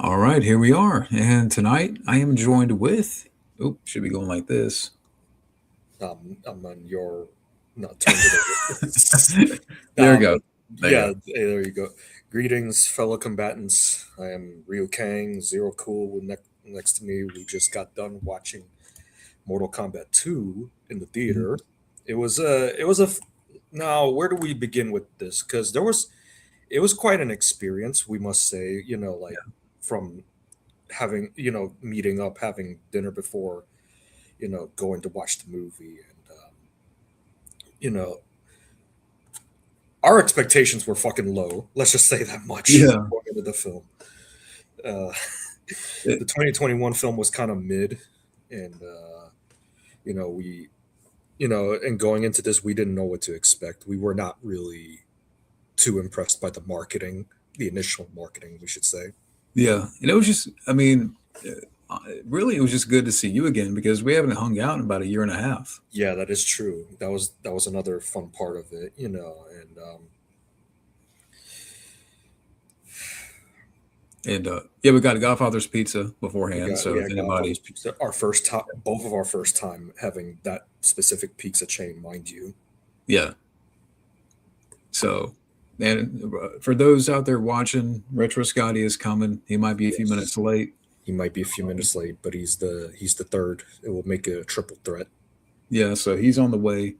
All right, here we are. And tonight I am joined with, oh, should be going like this. I'm on your, not turned it over. There we go. There you Yeah, go. there you go. Greetings, fellow combatants. I am Ryu Kang, Zero Cool next to me. We just got done watching Mortal Kombat 2 in the Mhm. theater. It was a. Now, where do we begin with this? Because it was quite an experience, we must say. Like from having, meeting up, having dinner before, going to watch the movie, and you know, our expectations were fucking low. Let's just say that much Yeah. going into the film. Uh, It- the 2021 film was kind of mid, and we, and going into this, we didn't know what to expect. We were not really too impressed by the marketing, the initial marketing, we should say. yeah. And it was just, really, it was just good to see you again because we haven't hung out in about a year and a half. Yeah, that is true. That was another fun part of it, and And yeah, we got Godfather's Pizza we beforehand. got So we if had anybody, Godfather's Pizza, our first time, both of our first time having that specific pizza chain, mind you. yeah. So, and for those out there watching, Retro Scotty is coming. He might be a few Yes. minutes late. He might be a few minutes late, but he's the third. It will make it a triple threat. Yeah, so he's on the way.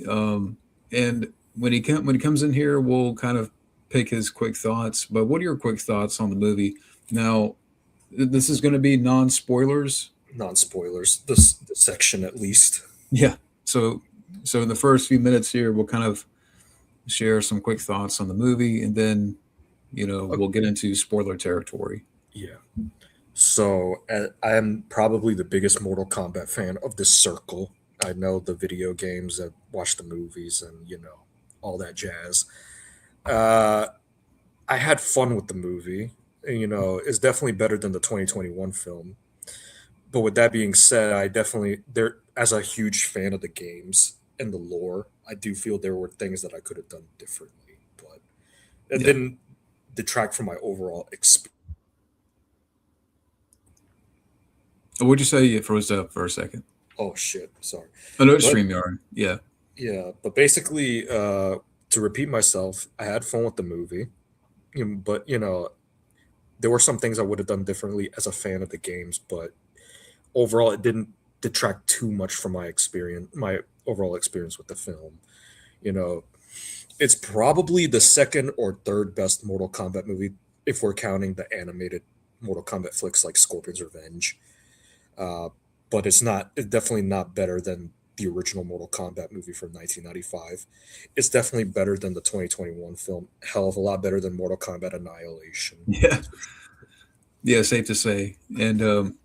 Um, and when he comes in here, we'll kind of pick his quick thoughts. But what are your quick thoughts on the movie? Now, this is going to be non spoilers. Non spoilers. The section at least. Yeah. So so in the first few minutes here, we'll kind of share some quick thoughts on the movie, and then Uh, we'll get into spoiler territory. yeah. So I am probably the biggest Mortal Kombat fan of this circle. I know the video games, I watch the movies, and all that jazz. Uh, I had fun with the movie. And, it's definitely better than the 2021 film. But with that being said, I definitely there as a huge fan of the games and the lore, I do feel there were things that I could have done differently, but it Yeah. didn't detract from my overall experience. Would you say you froze up for a second? Oh shit, sorry. Oh no, it's But StreamYard. Yeah. yeah, but basically, to repeat myself, I had fun with the movie, but there were some things I would have done differently as a fan of the games, but overall, it didn't detract too much from my overall experience with the film. You know, it's probably the second or third best Mortal Kombat movie if we're counting the animated Mortal Kombat flicks like Scorpion's Revenge. Uh, but it's definitely not better than the original Mortal Kombat movie from 1995. It's definitely better than the 2021 film. Hell of a lot better than Mortal Kombat Annihilation. Yeah. Yeah, safe to say. And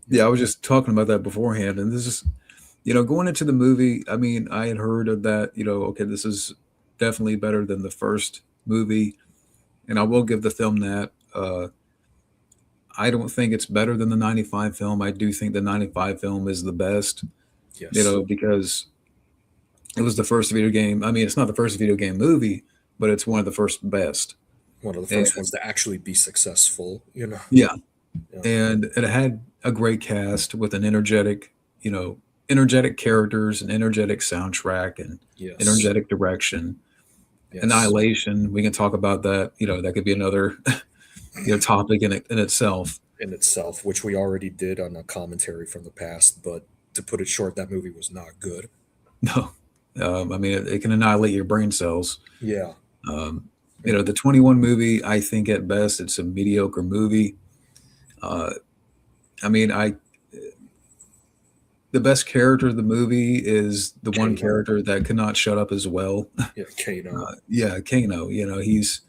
yeah, I was just talking about that beforehand. And this is, going into the movie, I mean, I had heard of that, okay, this is definitely better than the first movie. And I will give the film that. I don't think it's better than the 95 film. I do think the 95 film is the best, Yes, because it was the first video game. I mean, it's not the first video game movie, but it's one of the first best. one of the And first ones to actually be successful. yeah, Yeah. and it had a great cast with an energetic characters, an energetic soundtrack, and Yes, energetic direction. yes. Annihilation, we can talk about that. That could be another topic in itself. In itself, which we already did on a commentary from the past, but to put it short, that movie was not good. No, I mean it can annihilate your brain cells. Yeah. Um, Yeah. the 21 movie, I think at best it's a mediocre movie. Uh, I mean, I the best character of the movie is the one Kano. character that could not shut up as well. Yeah, Kano. Yeah, Kano. He's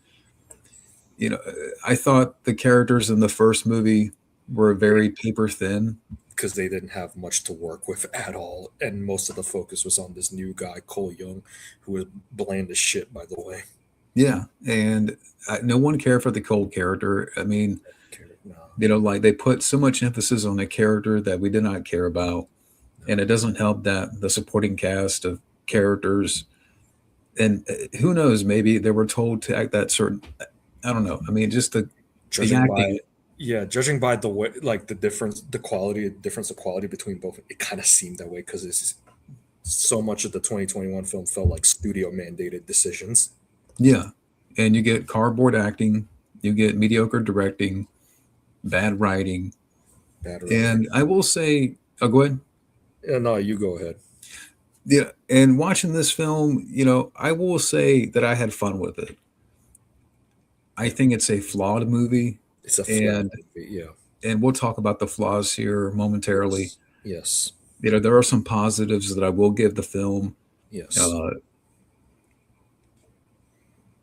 you know I thought the characters in the first movie were very paper thin. Because they didn't have much to work with at all, and most of the focus was on this new guy, Cole Young, who was bland as shit, by the way. Yeah, and no one cared for the cold character. I mean, No, like they put so much emphasis on a character that we did not care about, and it doesn't help that the supporting cast of characters, and who knows, maybe they were told to act that certain. I don't know. I mean, just the judging by acting. Yeah, judging by the way, like the difference, the quality, difference of quality between both, it kind of seemed that way because it's so much of the 2021 film felt like studio mandated decisions. Yeah, and you get cardboard acting, you get mediocre directing, bad writing, Bad writing. and I will say, oh, go ahead. Yeah, no, you go ahead. Yeah, and watching this film, I will say that I had fun with it. I Yeah, think it's a flawed movie, it's a flawed and movie. Yeah. we'll talk about the flaws here momentarily. Yes. Yes. There are some positives that I will give the film. Yes. Uh,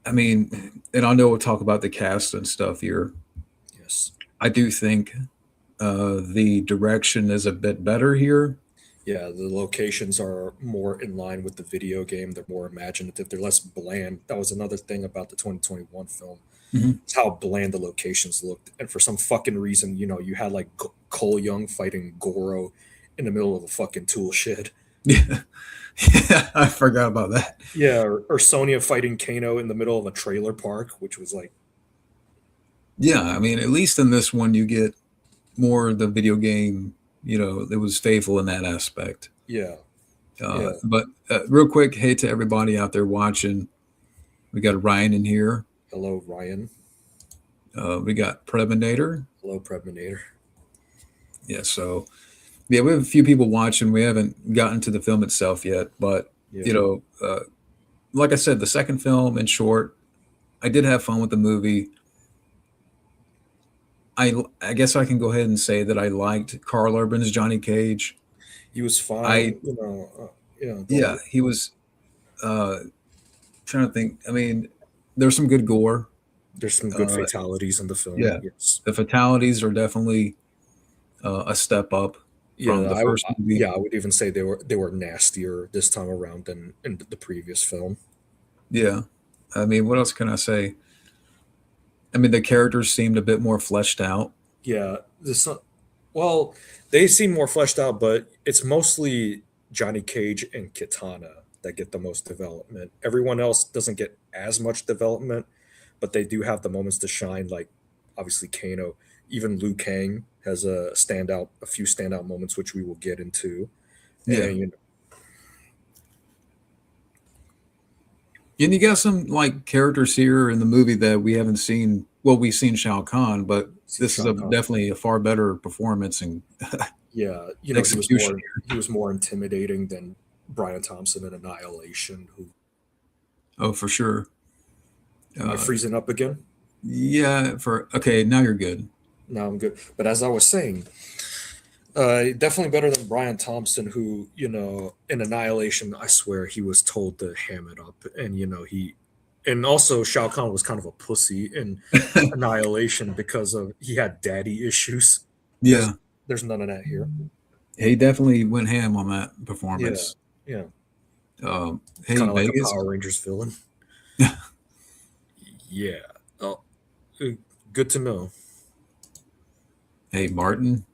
I mean, and I know we'll talk about the cast and stuff here. Yes. I do think the direction is a bit better here. Yeah, the locations are more in line with the video game. They're more imaginative. They're less bland. That was another thing about the 2021 film. Mhm. It's how bland the locations looked. And for some fucking reason, you had like Cole Young fighting Goro in the middle of a fucking tool shed. Yeah, yeah, I forgot about that. Yeah, or Sonya fighting Kano in the middle of a trailer park, which was like, Yeah, I mean, at least in this one, you get more of the video game. It was faithful in that aspect. yeah, yeah. But real quick, hey to everybody out there watching. We got Ryan in here. Hello, Ryan. We got Preminator. Hello, Preminator. Yeah, so yeah, we have a few people watching. We haven't gotten to the film itself yet, but Yeah, like I said, the second film, in short, I did have fun with the movie. I guess I can go ahead and say that I liked Carl Urban's Johnny Cage. he was fine. I Yeah, go Yeah, ahead. he was uh, trying to think. I mean, there's some good gore. There's some good Uh, fatalities in the film. yeah, Yes. the fatalities are definitely a step up from Yeah, the first movie. yeah, I would even say they were nastier this time around than in the previous film. Yeah, I mean, what else can I say? I mean, the characters seemed a bit more fleshed out. Yeah, well, they seem more fleshed out, but it's mostly Johnny Cage and Kitana that get the most development. Everyone else doesn't get as much development, but they do have the moments to shine. Like obviously Kano, even Liu Kang has a few standout moments, which we will get into. Yeah, And and you got some like characters here in the movie that we haven't seen. Well, we've seen Shao Kahn, but see this is Shao Kahn. definitely a far better performance and Yeah, execution he was more intimidating than Brian Thompson in Annihilation. Who here. Oh, for sure. am I Uh, freezing up again? yeah, for okay, now you're good. No, I'm good. But as I was saying, definitely better than Brian Thompson, who in Annihilation, I swear he was told to ham it up, and and also Shao Kahn was kind of a pussy in Annihilation because of he had daddy issues. There's Yeah, there's none of that here. he definitely went ham on that Yeah, performance. yeah, Hey, kind of like a Vegas. Power Rangers villain. Yeah. Oh, uh, good to know. Hey, Martin.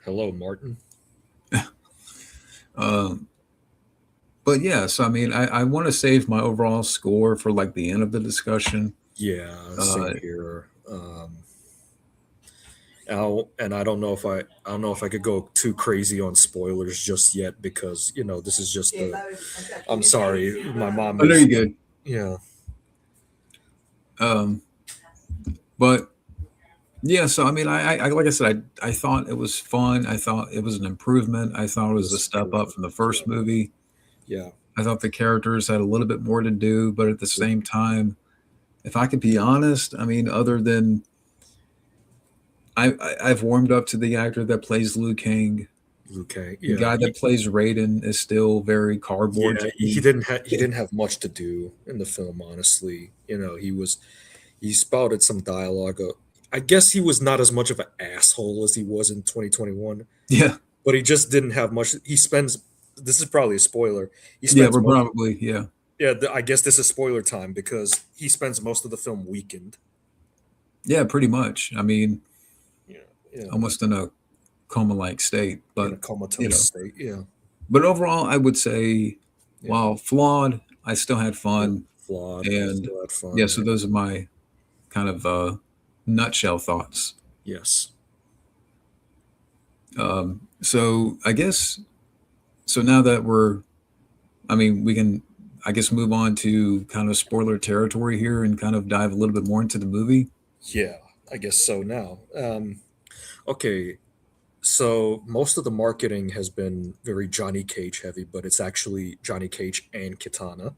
Hello, Martin. Um, but yeah, so I mean, I want to save my overall score for like the end of the discussion. Yeah, Uh, same here. And I don't know if I could go too crazy on spoilers just yet because this is just the. I'm sorry, my mom I know is. you're good. Yeah, Um, but yeah, so I mean, I like I said, I thought it was fun. I thought it was an improvement. I thought it it was a was step up improvement. from the Yeah, first movie. yeah, I thought the characters had a little bit more to do, but at the yeah. same time, if I could be honest, I mean, other than I've warmed up to the actor that plays Liu Kang. Liu Kang. The Yeah, guy that plays Raiden is still very cardboard yeah. to me. He didn't have much to do in the film. Honestly, he spouted some dialogue. I guess he was not as much of an asshole as he was in 2021, Yeah, but he just didn't have much. He spends. This is probably a spoiler. He yeah, spends we're most. probably yeah, Yeah, I guess this is spoiler time because he spends most of the film weakened. yeah, pretty much. I mean, Yeah, yeah, almost in a coma-like state, in a but you comatose know, state. Yeah, but overall, I would say, yeah, while flawed, I still had yeah. fun. Flawed. And Still had yeah, fun. so Yeah. those are my kind of nutshell thoughts. Yes. So I guess so now that I mean, we can, I guess, move on to kind of spoiler territory here and kind of dive a little bit more into the movie. Yeah, I guess so now. Okay, so most of the marketing has been very Johnny Cage heavy, but it's actually Johnny Cage and Kitana.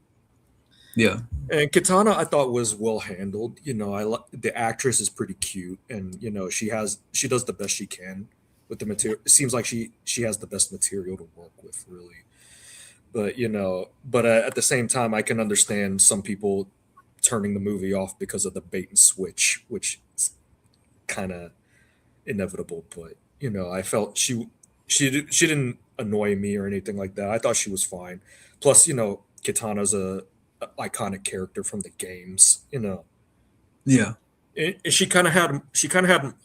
Yeah, And Kitana, I thought was well handled. The actress is pretty cute, and she does the best she can with the material. It seems like she has the best material to work with, really. But at the same time, I can understand some people turning the movie off because of the bait and switch, which is kind of inevitable. But I felt she didn't annoy me or anything like that. I thought she was fine. Plus, Kitana's a iconic character from the games. yeah, She kind of had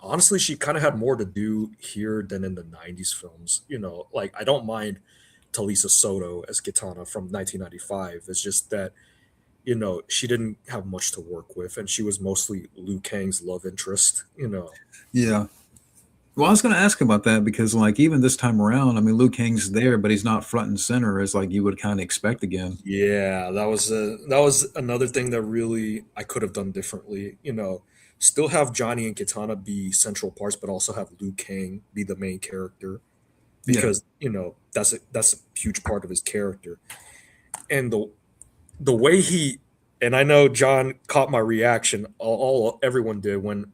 honestly she kind of had more to do here than in the 90s films. Like I don't mind Talisa Soto as Kitana from 1995. It's just that she didn't have much to work with, and she was mostly Liu Kang's love interest. yeah. Well, I was going to ask about that because, like, even this time around, I mean, Liu Kang's there, but he's not front and center as like you would kind of expect again. Yeah, that was another thing that really I could have done differently. Still have Johnny and Kitana be central parts, but also have Liu Kang be the main character Yeah, because that's a huge part of his character. And the way he and I know John caught my reaction. All everyone did when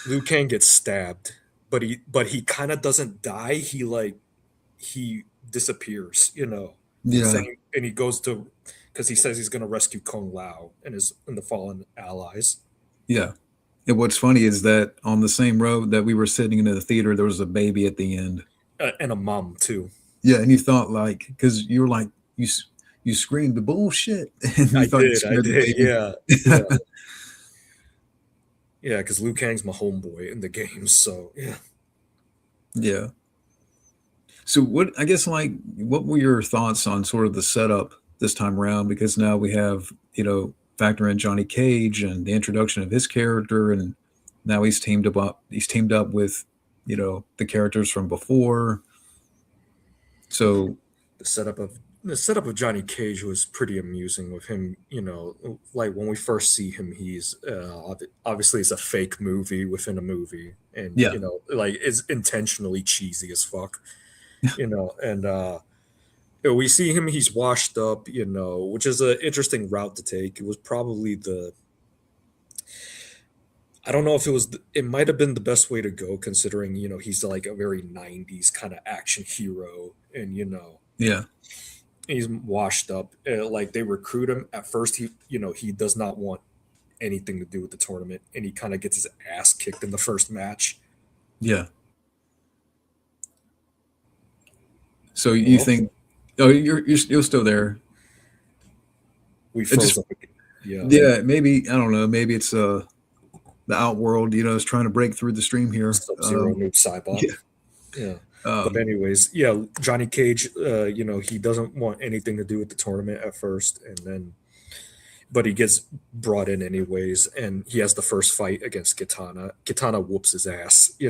Liu Kang gets stabbed, but he kind of doesn't die. He disappears, yeah, saying, and he goes to because he says he's going to rescue Kung Lao and the fallen allies. yeah. And what's funny is that on the same road that we were sitting in the theater, there was a baby at the end. And a mom too. Yeah, and you thought like because you were like you screamed the bullshit, and you thought you I scared the did, baby. yeah, yeah, yeah. Because Liu Kang's my homeboy in the games, so yeah. Yeah. So what I guess like what were your thoughts on sort of the setup this time around? Because now we have, factor in Johnny Cage and the introduction of his character and now he's teamed up with, the characters from before. So The setup of Johnny Cage was pretty amusing with him. Like when we first see him, he's obviously it's a fake movie within a movie, and yeah, like it's intentionally cheesy as fuck. And we see him; he's washed up, which is an interesting route to take. It was probably the I don't know if it might have been the best way to go considering he's like a very 90s kind of action hero, and yeah, he's washed up. Like they recruit him at first. He does not want anything to do with the tournament, and he kind of gets his ass kicked in the first match. yeah. So you Well, think oh you're still there. we It froze just up. Yeah, yeah, maybe I don't know, maybe it's the outworld, is trying to break through the stream here. Sub Zero noob Cybot. Yeah. Yeah. But Um, anyways, yeah, Johnny Cage, he doesn't want anything to do with the tournament at first, and then, but he gets brought in anyways, and he has the first fight against Kitana. Kitana whoops his ass. yeah,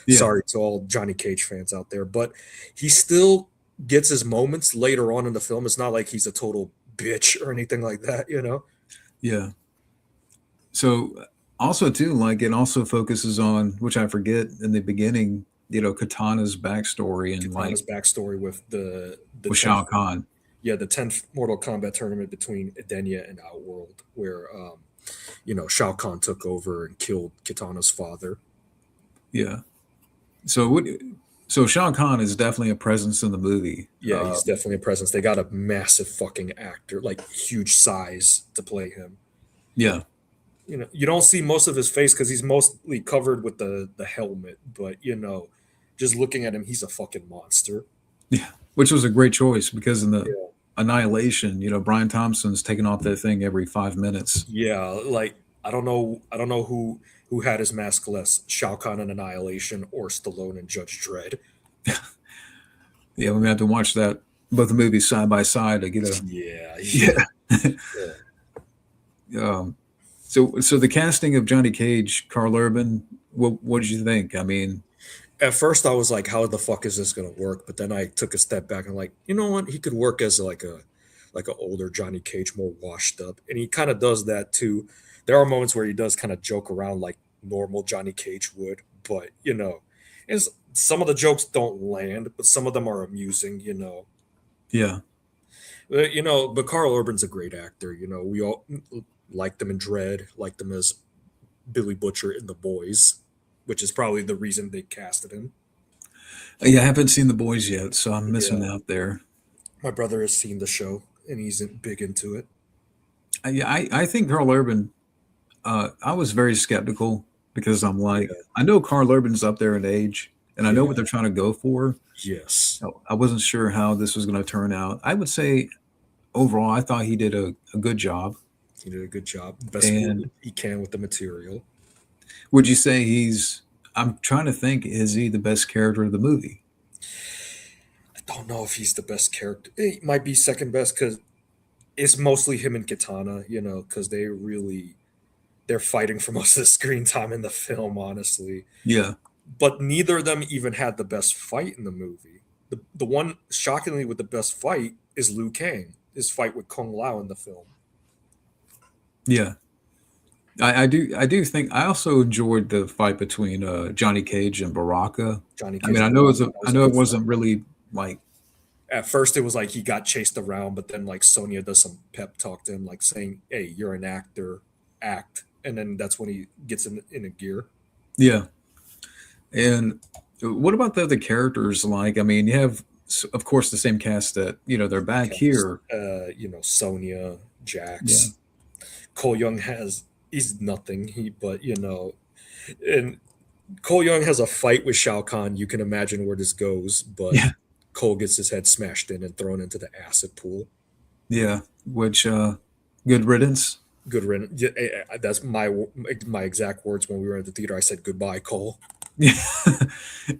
Sorry to all Johnny Cage fans out there, but he still gets his moments later on in the film. It's not like he's a total bitch or anything like that. yeah. So also too, like it also focuses on which I forget in the beginning, Katana's backstory and like Kitana's backstory with the with Shao 10th, Kahn. yeah, the 10th Mortal Kombat tournament between Edenia and Outworld, where Shao Kahn took over and killed Kitana's father. Yeah. So what? So Shao Kahn is definitely a presence in the movie. Yeah, he's definitely a presence. They got a massive fucking actor, like huge size, to play him. Yeah, You don't see most of his face because he's mostly covered with the helmet, but just looking at him, he's a fucking monster. yeah. Which was a great choice because in the Yeah. Annihilation, Brian Thompson's taking off that thing every 5 minutes. Yeah, like I don't know who had his mask less, Shao Kahn in Annihilation or Stallone and Judge Dredd. Yeah, we have to watch that both the movies side by side to get a Yeah, yeah, yeah. yeah. um, so the casting of Johnny Cage, Carl Urban, what did you think? I mean, At first, I was like, "How the fuck is this gonna work?" But then I took a step back and like, you know what? He could work as like a older Johnny Cage, more washed up, and he kind of does that too. There are moments where he does kind of joke around like normal Johnny Cage would, but it's, some of the jokes don't land, but some of them are amusing. yeah, But Carl Urban's a great actor. We all liked him in Dread, liked him as Billy Butcher in The Boys, which is probably the reason they casted him. yeah. I haven't seen the boys yet, so I'm missing Yeah, out there. my brother has seen the show and he's big into it. Yeah, I think Carl Urban. I was very skeptical because I'm like, Yeah, I know Carl Urban's up there in age, and I know yeah, what they're trying to go for. yes, So I wasn't sure how this was going to turn out. I would say overall, I thought he did a good job. he did a good job, best And he can with the material. would you say he's? I'm trying to think. Is he the best character of the movie? I don't know if he's the best character. He might be second best because it's mostly him and Katana. Because they're fighting for most of the screen time in the film, honestly. Yeah, But neither of them even had the best fight in the movie. The one shockingly with the best fight is Liu Kang, his fight with Kung Lao in the film. yeah. I do think I also enjoyed the fight between Johnny Cage and Baraka. Johnny I Cage mean, and Baraka, that I was a know it good wasn't fight. really like At first, it was like he got chased around, but then like Sonya does some pep talk to him, like saying, "Hey, you're an actor, act," and then that's when he gets in a gear. yeah. And what about the other characters? Like, I mean, you have of course the same cast that they're back Cast, here. Sonya, Yeah, Jax, Cole Young he's nothing. But and Cole Young has a fight with Shao Kahn. You can imagine where this goes, but yeah, Cole gets his head smashed in and thrown into the acid pool. yeah. Which good riddance. Good riddance. Yeah, that's my exact words when we were at the theater. I said goodbye, Cole. Yeah,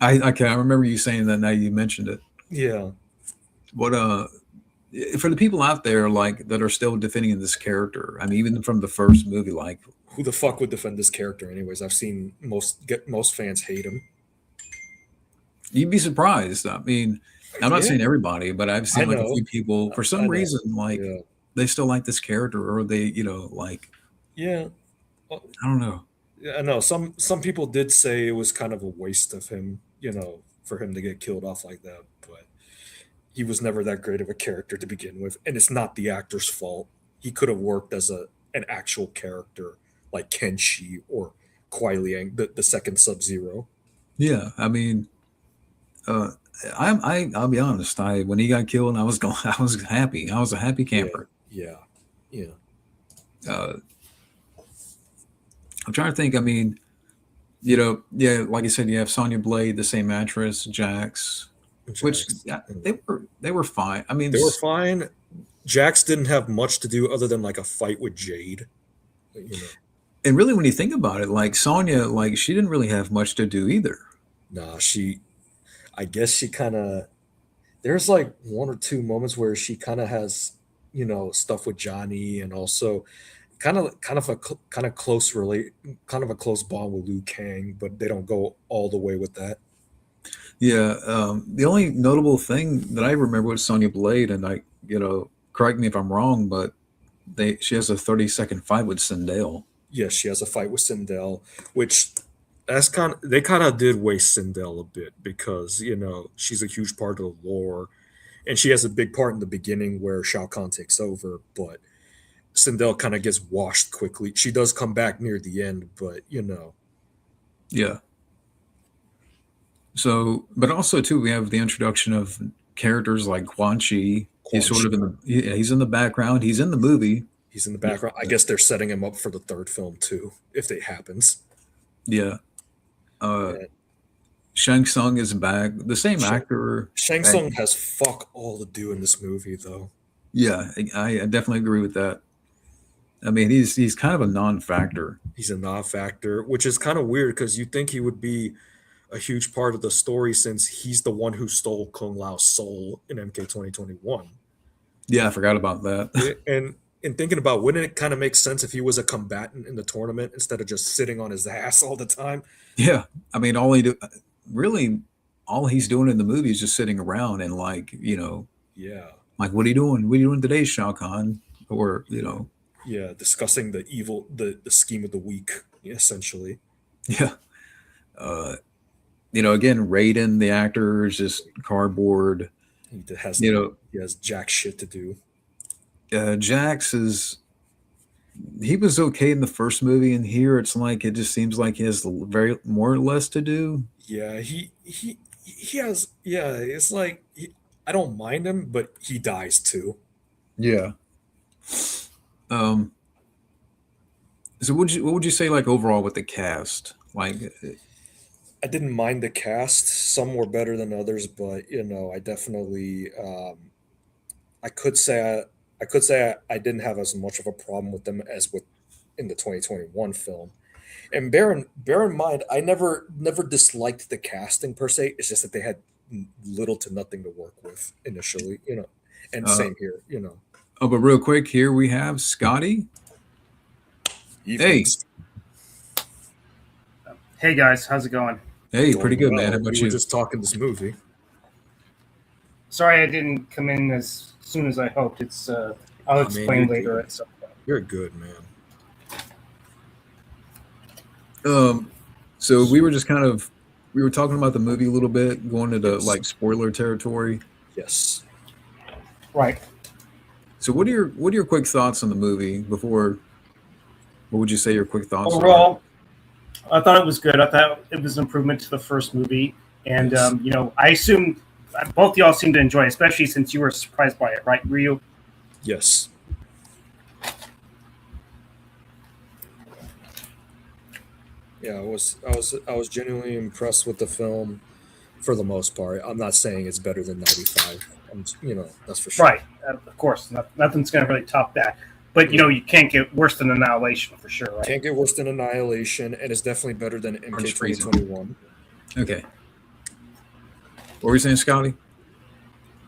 I can't remember you saying that now you mentioned it. Yeah, What for the people out there like that are still defending this character, I mean, even from the first movie, like who the fuck would defend this character? Anyways, I've seen most fans hate him. you'd be surprised. I mean, I'm not Yeah, saying everybody, but I've I seen like a know. few people for some I know. reason like Yeah, they still like this character or they, like yeah. I don't know. Yeah, I know some people did say it was kind of a waste of him, for him to get killed off like that, but he was never that great of a character to begin with, and it's not the actor's fault. He could have worked as an actual character like Kenshi or Kuai Liang, the second Sub Zero. Yeah, I mean, uh, I'll be honest. I when he got killed, I was going. I was happy. I was a happy Yeah, camper. yeah, yeah. Uh, I'm trying to think. I mean, yeah, like I said, you have Sonya Blade, the same actress, Jax, which Jax. yeah, they were fine. I mean, They were fine. Jax didn't have much to do other than like a fight with Jade. You know, and really, when you think about it, like Sonya, like she didn't really have much to do either. nah, I guess she kind of there's like one or two moments where she kind of has stuff with Johnny and also kind of close relate kind of a close bond with Liu Kang, but they don't go all the way with that. Yeah, the only notable thing that I remember was Sonya Blade, and correct me if I'm wrong, but she has a 30-second fight with Sindel. Yes, she has a fight with Sindel, which they kind of did waste Sindel a bit because she's a huge part of the lore, and she has a big part in the beginning where Shao Kahn takes over, but Sindel kind of gets washed quickly. She does come back near the end, but Yeah. So, but also too, we have the introduction of characters like Quan Chi. He's Quan sort Chi, of he's in the background. He's in the movie. he's in the background. I guess they're setting him up for the third film too, if it happens. Yeah. Uh, Yeah. Shang Tsung is back. The same Shang, actor. Shang Back. Tsung has fuck all to do in this movie, though. Yeah, I definitely agree with that. I mean, he's kind of a non-factor. He's a non-factor, which is kind of weird because you think he would be a huge part of the story since he's the one who stole Kung Lao's soul in MK 2021. Yeah, I forgot about that. And in thinking about, wouldn't it kind of make sense if he was a combatant in the tournament instead of just sitting on his ass all the time? Yeah, I mean, really, all he's doing in the movie is just sitting around and like, Yeah, like what are you doing? What are you doing today, Shao Kahn? Or yeah, discussing the scheme of the week, essentially. yeah, uh, again, Raiden, the actor, is just cardboard. Has You know, he has jack shit to do. Jax is he was okay in the first movie, and here it's like it just seems like he has very more or less to do. Yeah, he has. Yeah, it's like I don't mind him, but he dies too. Yeah. Um. So, what would you say like overall with the cast? Like, I didn't mind the cast. Some were better than others, but I definitely I could say I didn't have as much of a problem with them as with in the 2021 film. And bear in mind, I never disliked the casting per se. It's just that they had little to nothing to work with initially, and uh, same here. oh, but real quick, here we have Scotty. Hey, Evenings Hey guys, how's it going? hey, pretty going good, man. How well. about We were you? just talking this movie. Sorry I didn't come in as soon as I hoped. I'll Oh, man, explain you're later good. at some point. You're good, man. So we were talking about the movie a little bit, going into like spoiler territory. Yes. Right. So what are your quick thoughts on the movie before? What would you say your quick thoughts are? Overall, I thought it was good. I thought it was an improvement to the first movie. And, Yes. I assume both y'all seem to enjoy it, especially since you were surprised by it, right, Ryu? Yes. Yeah, I was genuinely impressed with the film for the most part. I'm not saying it's better than 95. That's for sure. Right. Of course. Nothing's going to really top that. But, you can't get worse than Annihilation for sure, right? Can't get worse than Annihilation, and it's definitely better than MK Orange freezing. 2021. Okay. What were you saying, Scotty?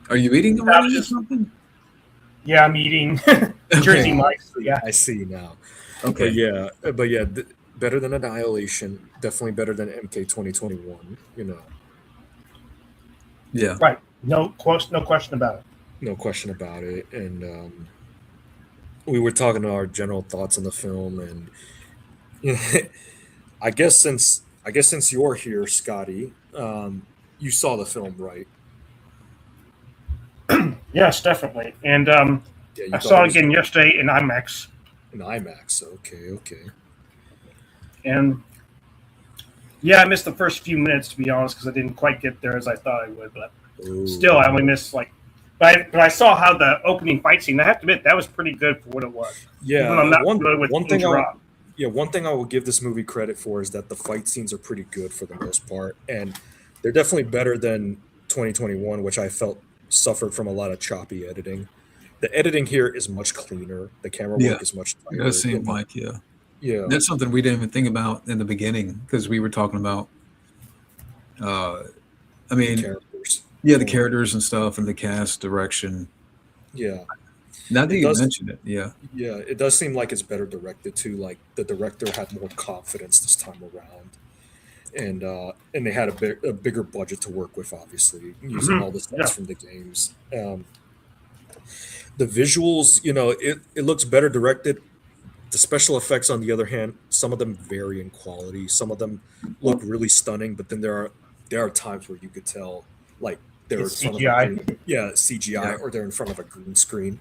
Are you eating was already or just- something? Yeah, I'm eating Jersey Mike's. So yeah. I see now. Okay. But yeah, better than Annihilation, definitely better than MK 2021. Yeah. Right. No question about it. No question about it. And we were talking to our general thoughts on the film, and I guess since you're here, Scotty, you saw the film, right? Yes, definitely. And Yeah, you I thought saw it was again yesterday in IMAX. in IMAX. Okay. And yeah, I missed the first few minutes, to be honest, because I didn't quite get there as I thought I would. But Ooh. still, I only missed but I saw how the opening fight scene, I have to admit, that was pretty good for what it was. Yeah, Even though I'm not one familiar with thing King Gerard. one thing I will give this movie credit for is that the fight scenes are pretty good for the most part, and they're definitely better than 2021, which I felt suffered from a lot of choppy editing. The editing here is much cleaner. The camera work Yeah. is much It tighter. does seem like, yeah. Yeah, That's something we didn't even think about in the beginning because we were talking about, I the mean, characters. yeah, the characters and stuff and the cast direction. Yeah, Now that It you does- mentioned it, yeah. yeah, it does seem like it's better directed too. Like the director had more confidence this time around, and they had a bigger budget to work with, obviously using Mhm. all the sets Yeah. from the games. The visuals, it looks better directed. The special effects, on the other hand, some of them vary in quality. Some of them look really stunning, but then there are times where you could tell like they're in It's front CGI. of a green, CGI, Yeah. or they're in front of a green screen.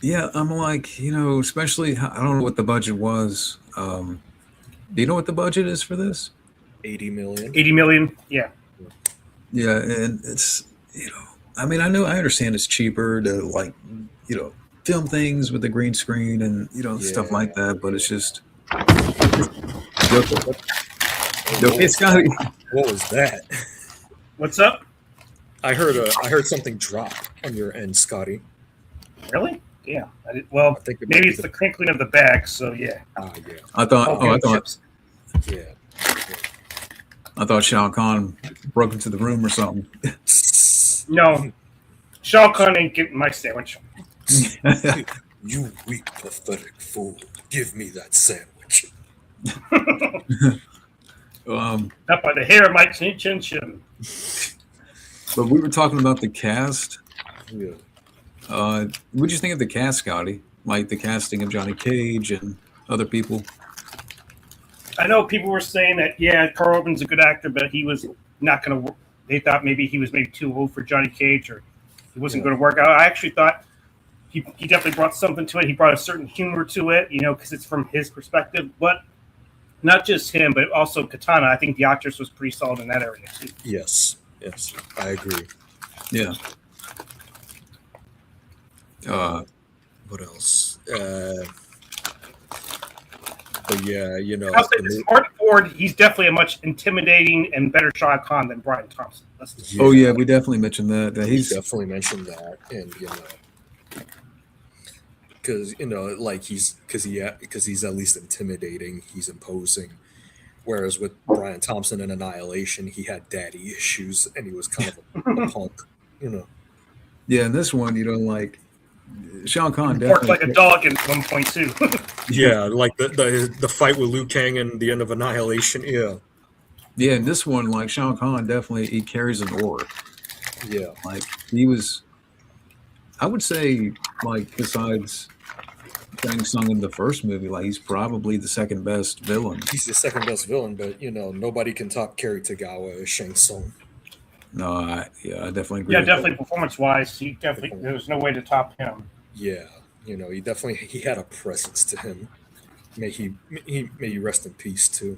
Yeah, I'm like, especially, I don't know what the budget was. Do you know what the budget is for this? 80 million. 80 million. Yeah. Yeah, and it's, I mean, I understand it's cheaper to like, film things with the green screen and, stuff like that, but it's just, okay, Scotty. What was that? What's up? I heard something drop on your end, Scotty. Really? Yeah. Well, I think it might maybe be it's the crinkling of the bag. So yeah. yeah. I thought Chips. Yeah. I thought Shao Kahn broke into the room or something. No. Shao Kahn ain't getting my sandwich. You weak, pathetic fool. Give me that sandwich. Um, Up by the hair of my chin chin chin. but we were talking about the cast. Yeah. What do you think of the cast, Scotty? Like the casting of Johnny Cage and other people? I know people were saying that, yeah, Carl Urban's a good actor, but he was not going to. They thought maybe he was maybe too old for Johnny Cage, or he wasn't going to work out. I actually thought he definitely brought something to it. He brought a certain humor to it, because it's from his perspective. But not just him, but also Katana. I think the actress was pretty solid in that area too. Yes, I agree. Yeah. What else? But yeah, I'll say this: Martin Ford, he's definitely a much intimidating and better Shah Khan than Brian Thompson. Oh yeah, we definitely mentioned that. He's definitely mentioned that, and because he's at least intimidating. He's imposing. Whereas with Brian Thompson in Annihilation, he had daddy issues, and he was kind of a punk. Yeah, and this one, like Shao Kahn Barked definitely like a dog in 1.2. Yeah, like the fight with Liu Kang and the end of Annihilation. Yeah. Yeah, in this one, like Shao Kahn definitely he carries an aura. Yeah. Like he was, I would say, like besides Shang Tsung in the first movie, like he's probably the second best villain. He's the second best villain, but nobody can top Kerry Tagawa as Shang Tsung. No, I definitely agree. Yeah, definitely performance-wise, there's no way to top him. Yeah, he had a presence to him. May he rest in peace too.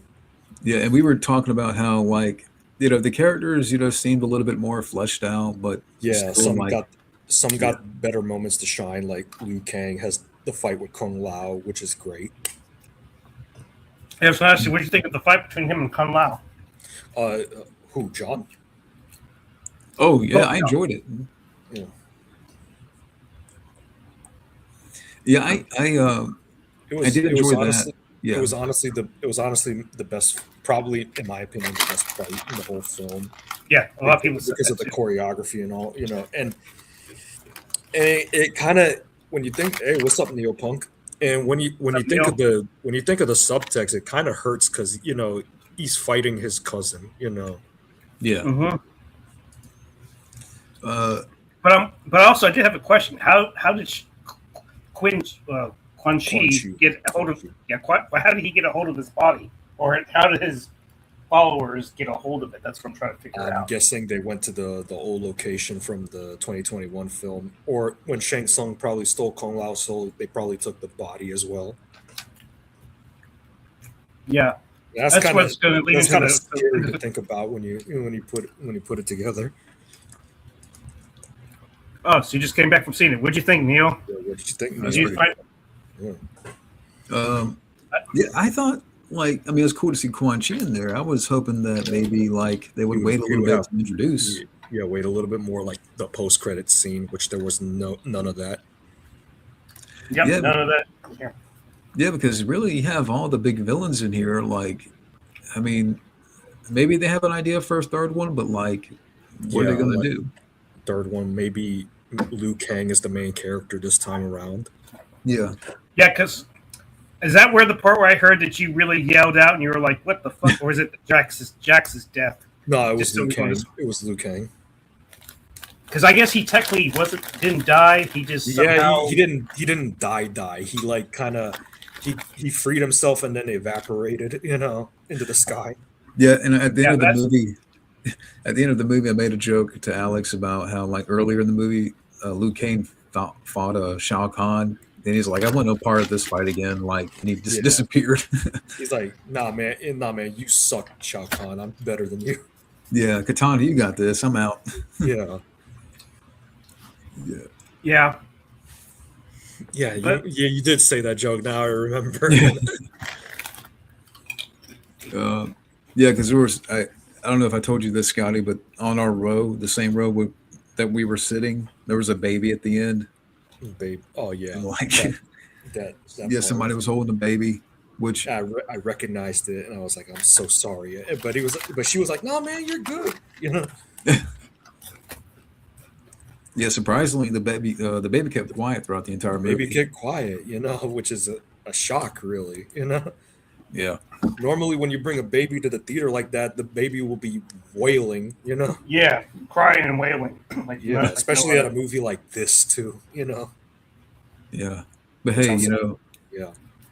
Yeah, and we were talking about how like the characters seemed a little bit more fleshed out, but yeah, some got better moments to shine. Like Liu Kang has the fight with Kung Lao, which is great. Yeah, so actually, what do you think of the fight between him and Kung Lao? Who, John? Oh yeah, I enjoyed it. Yeah. Yeah, I did enjoy that. Yeah. It was honestly the best, probably in my opinion, the best fight in the whole film. Yeah, a lot of people because of the choreography and all, and it kind of when you think, hey, what's up, Neopunk? And when you think of the subtext, it kind of hurts because he's fighting his cousin. Yeah. Mm-hmm. But also, I did have a question. How did Quan Chi get a hold of? Yeah, how did he get a hold of his body, or how did his followers get a hold of it? That's what I'm trying to figure out. I'm guessing they went to the old location from the 2021 film, or when Shang Tsung probably stole Kung Lao's soul, they probably took the body as well. Yeah, that's what's going to lead into kind of scary to think about when you put it together. Oh, so you just came back from seeing it. What'd you think, Neil? Yeah, what did you think? Yeah, I thought it was cool to see Quan Chi in there. I was hoping that maybe they would wait a little bit to introduce. Yeah, wait a little bit more, like the post-credit scene, which there was none of that. Yep, yeah, none of that. Yeah, because really you have all the big villains in here. Maybe they have an idea for a third one, but what are they going to do? Third one, maybe Liu Kang is the main character this time around. Yeah. Yeah, because is that where the part where I heard that you really yelled out and you were like, "What the fuck?" Or is it Jax's death? No, it was Liu Kang. It was Liu Kang. Because I guess he technically didn't die. He just somehow... he didn't die. He he freed himself and then evaporated, into the sky. Yeah, and at the end of the movie. At the end of the movie, I made a joke to Alex about how, earlier in the movie, Liu Kang fought Shao Kahn, and he's like, "I want no part of this fight again." And he just disappeared. He's like, "Nah, man, you suck, Shao Kahn. I'm better than you." Yeah, Katana, you got this. I'm out. Yeah. Yeah. Yeah. You did say that joke. Now I remember. Yeah, because there was I don't know if I told you this, Scotty, but on our row, the same row that we were sitting, there was a baby at the end. Babe. Oh yeah. That yeah, somebody was holding a baby, which I recognized it, and I was like, I'm so sorry. But she was like, no, man, you're good. Yeah, surprisingly, the baby kept quiet throughout the entire Maybe movie. get quiet, which is a shock, really. Yeah, Normally, when you bring a baby to the theater like that, the baby will be wailing. Yeah, crying and wailing like Yeah, not like no especially at a other. movie like this too. yeah. But Which hey, also, yeah,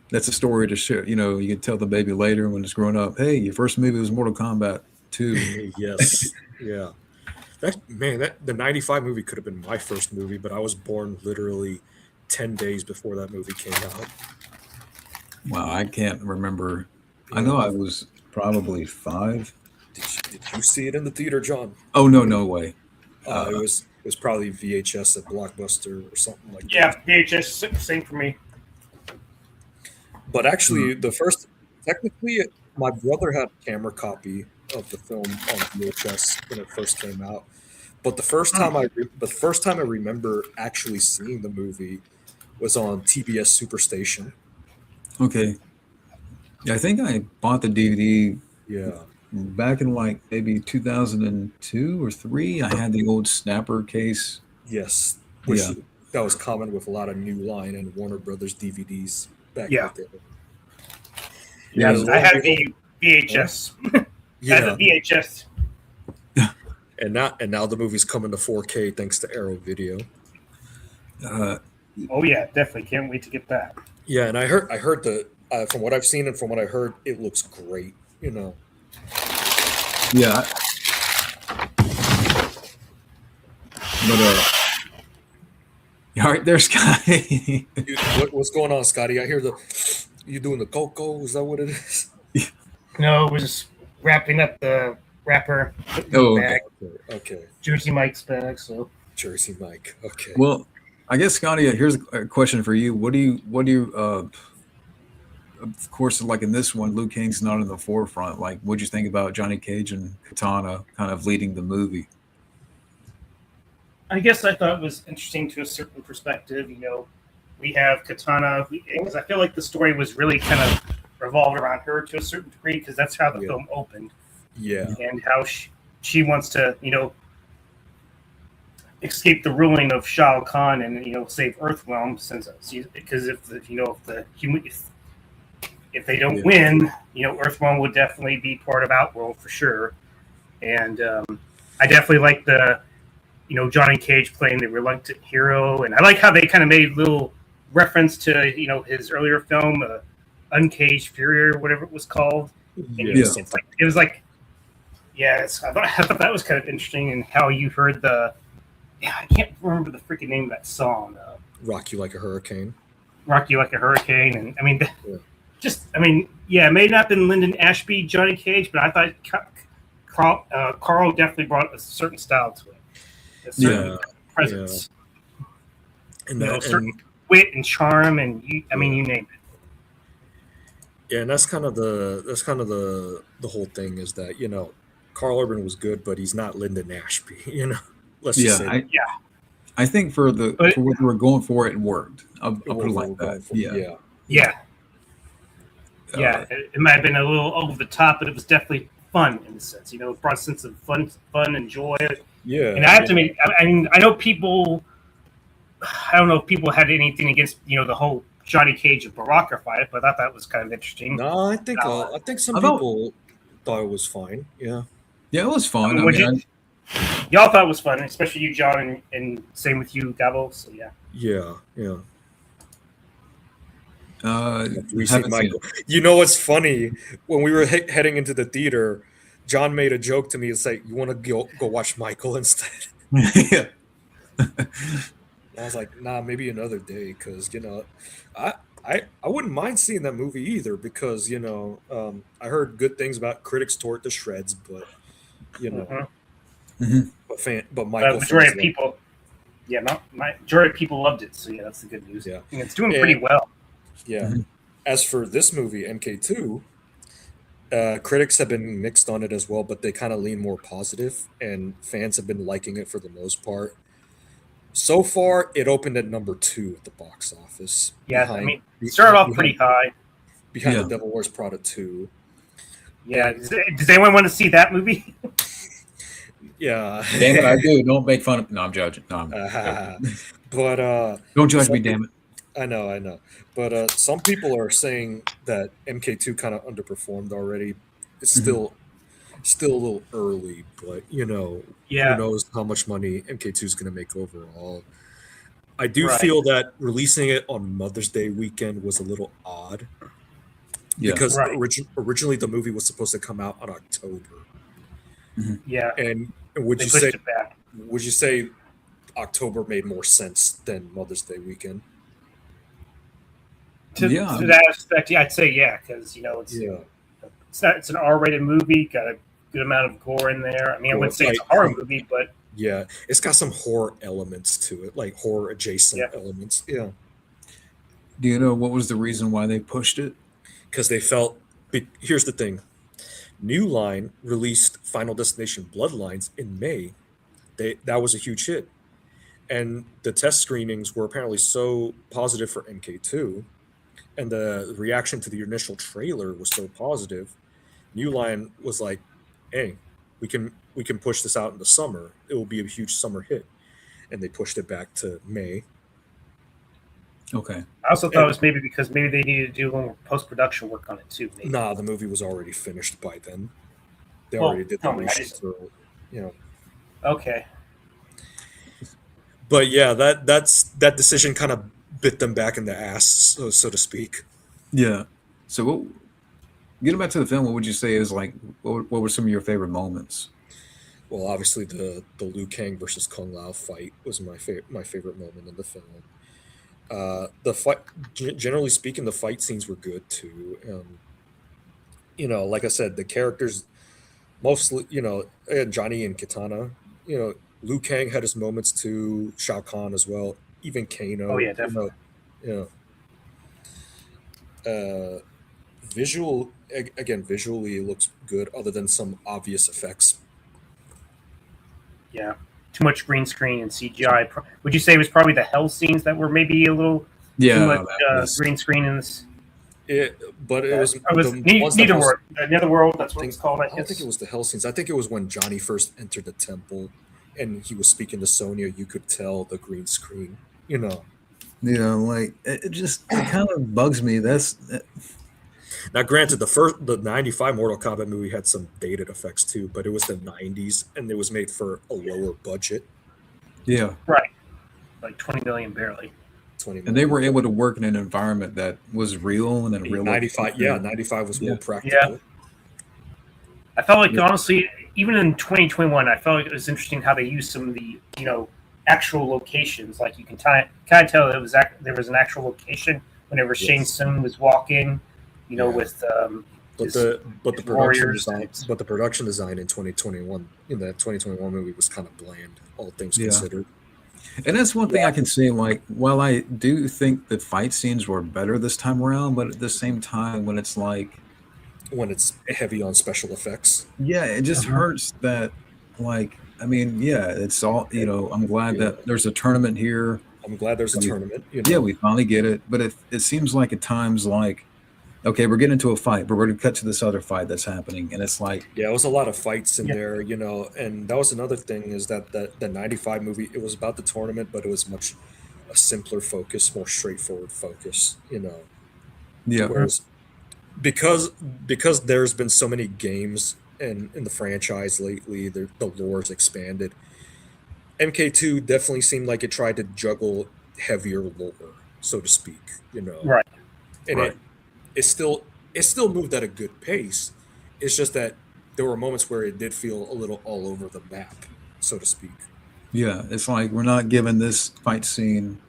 that's a story to share. You can tell the baby later when it's grown up. Hey, your first movie was Mortal Kombat 2. yes, yeah. That the '95 movie could have been my first movie, but I was born literally 10 days before that movie came out. Wow, I can't remember. I Yeah. know I was probably 5. Did you see it in the theater, John? Oh no, no way. It Uh, was probably VHS at Blockbuster or something like that. Yeah, VHS, same for me. But actually, technically, my brother had a camera copy of the film on VHS when it first came out. But the first time I remember actually seeing the movie was on TBS Superstation. okay. Yeah, I think I bought the DVD Yeah. back in like maybe 2002 or 3. I had the old snapper case. Yes, which Yeah. that was common with a lot of New Line and Warner Brothers DVDs back in the Yeah, day. yeah. And Yeah. lo I and had behold, the VHS as a yeah, VHS. and now the movie's coming to 4K thanks to Arrow Video. Uh, Oh yeah, definitely can't wait to get that. Yeah, and I heard that from what I've seen and from what I heard, it looks great. yeah. But all right, there's Scotty. What's going on, Scotty? I hear you doing the cocoa. Is that what it is? No, it was just wrapping up the wrapper, putting Oh, the okay. bag, Okay. Jersey Mike's bag. So Jersey Mike. Okay. Well, I guess Scotty, here's a question for you. What do you? Of course, like in this one, Luke Kang's not in the forefront. Like, what'd you think about Johnny Cage and Katana kind of leading the movie? I guess I thought it was interesting to a certain perspective. We have Katana because I feel like the story was really kind of revolved around her to a certain degree because that's how the Yeah. film opened Yeah. and how she wants to escape the ruling of Shao Kahn and save Earthrealm because if they don't Yeah. win, Earthrealm would definitely be part of Outworld for sure. And I definitely like the Johnny Cage playing the reluctant hero, and I like how they kind of made little reference to his earlier film, Uncaged Fury or whatever it was called. And Yeah. it was like I thought that was kind of interesting, and how you heard I can't remember the freaking name of that song. Rock You Like a Hurricane. Rock You Like a Hurricane, and I mean, Yeah. it may not have been Lyndon Ashby, Johnny Cage, but I thought Carl definitely brought a certain style to it, a certain Yeah. presence, And that, certain wit and charm, and you name it. and that's kind of the whole thing is that Carl Urban was good, but he's not Lyndon Ashby. Let's just say Yeah, I think for But- what they were going for, it worked. I'll that. put it like that. Yeah. Yeah, Uh, it might have been a little over the top, but it was definitely fun in a sense. It brought a sense of fun and joy. Yeah. And I have to make. I mean, I know people. I don't know if people had anything against the whole Johnny Cage and Baraka fight, but I thought that was kind of interesting. No, I think some I thought- people thought it was fine. Yeah. Yeah, it was fun. I mean, y'all thought it was fun, especially you, John, and same with you, Gabbo. So yeah. Yeah. Yeah. We see haven't seen Michael. You know what's funny? When we were heading into the theater, John made a joke to me and say, "You want to go watch Michael instead?" it. Yeah. I was like, "Nah, maybe another day." Because I wouldn't mind seeing that movie either. Because I heard good things about critics tore it to shreds, but Mhm. Mhm. but Michael Majority fans of people. Yeah, my majority of people loved it. So yeah, that's the good news. Yeah. And it's doing pretty well. Yeah. Mhm. As for this movie, MK2, critics have been mixed on it as well, but they kind of lean more positive, and fans have been liking it for the most part. So far, it opened at number 2 at the box office. Yeah, it started off pretty high. behind Yeah. The Devil Wears Prada 2. Yeah. Does anyone want to see that movie? Yeah. Damn it, I do. Don't make fun of. No, I'm judging. No, I'm joking. But Don't judge some me, damn it. I know. But some people are saying that MK2 kind of underperformed already. It's Mhm. still a little early, but who Yeah, knows how much money MK2 is going to make overall. I do right, feel that releasing it on Mother's Day weekend was a little odd Yeah. because right. originally the movie was supposed to come out on October. Mhm. Yeah, And they pushed it back. would you say October made more sense than Mother's Day weekend? Yeah. To that aspect, yeah, I'd say yeah, because Yeah. it's an R-rated movie, got a good amount of gore in there. I mean, I Or wouldn't say it's like a horror movie, but yeah, it's got some horror elements to it, like horror adjacent yeah, elements. Yeah, Do you know what was the reason why they pushed it? because they felt. Here's the thing: New Line released Final Destination Bloodlines in May. That was a huge hit, and the test screenings were apparently so positive for MK2, and the reaction to the initial trailer was so positive. New Line was like, "Hey, we can push this out in the summer. It will be a huge summer hit," and they pushed it back to May. Okay. I also thought it And was maybe because maybe they needed to do a little more post-production work on it too. Maybe. nah, the movie was already finished by then. They Well, already did the tell me, I reshoots, just you know. okay. But yeah, that decision kind of bit them back in the ass, so to speak. Yeah. So, getting back to the film, what would you say is like? What were some of your favorite moments? Well, obviously the Liu Kang versus Kung Lao fight was my favorite moment in the film. The fight, generally speaking, the fight scenes were good too. Like I said, the characters mostly, Johnny and Katana. Liu Kang had his moments too. Shao Kahn as well. Even Oh Kano. yeah, definitely. You visual again, visually it looks good, other than some obvious effects. Yeah, too much green screen and CGI. Would you say it was probably the hell scenes that were maybe a little too Yeah, much that was. green screen in this? But it Yeah, was it was the ones that neither most. word. Another world. I That's what it's think called. I I don't think it guess. was the hell scenes. I think it was when Johnny first entered the temple, and he was speaking to Sonya. You could tell the green screen. Like it kind of bugs me. Now, granted, the '95 Mortal Kombat movie had some dated effects too, but it was the '90s, and it was made for a lower budget, Yeah, Right, like 20 million barely. 20 and they million. were able to work in an environment that was real and then real '95, yeah, location. '95 was more Yeah, Yeah, practical. I felt like yeah, honestly, even in 2021, I felt like it was interesting how they used some of the actual locations. Like you can kind of tell there was an actual location whenever Shane Yes, Tsung was walking, yeah. with But his, the his production warriors. design, but the production design in 2021 in that 2021 movie was kind of bland, all things yeah. considered. And that's one thing Yeah, I can say. Like, while I do think the fight scenes were better this time around, but at the same time, when it's like, When it's heavy on special effects. yeah, it just uh-huh. hurts that, like, I mean, yeah, it's all, I'm glad Yeah, that there's a tournament here. I'm glad there's a We, tournament. yeah, we finally get it. But it seems like at times, like, okay, we're getting into a fight, but we're going to cut to this other fight that's happening. And it's like, Yeah, it was a lot of fights in Yeah, there, and that was another thing is that the '95 movie, it was about the tournament, but it was much a simpler focus, more straightforward focus. yeah, mhm. Whereas because there's been so many games in the franchise lately, the lore's expanded. MK2 definitely seemed like it tried to juggle heavier lore, so to speak, Right. and right. it still moved at a good pace. It's just that there were moments where it did feel a little all over the map, so to speak. Yeah, it's like we're not given this fight scene,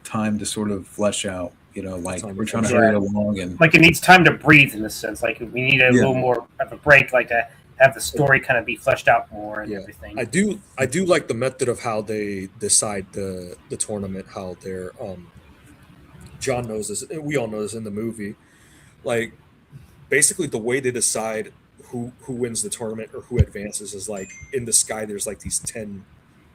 time to sort of flesh out. Like Time to we're trying to flesh hurry out. it Yeah, along, and like it needs time to breathe in this sense. Like we need a yeah, little more of a break, like to have the story kind of be fleshed out more and Yeah, everything. I do like the method of how they decide the tournament. How they're John knows this, and we all know this in the movie. Like basically the way they decide who wins the tournament or who advances is like in the sky. There's like these 10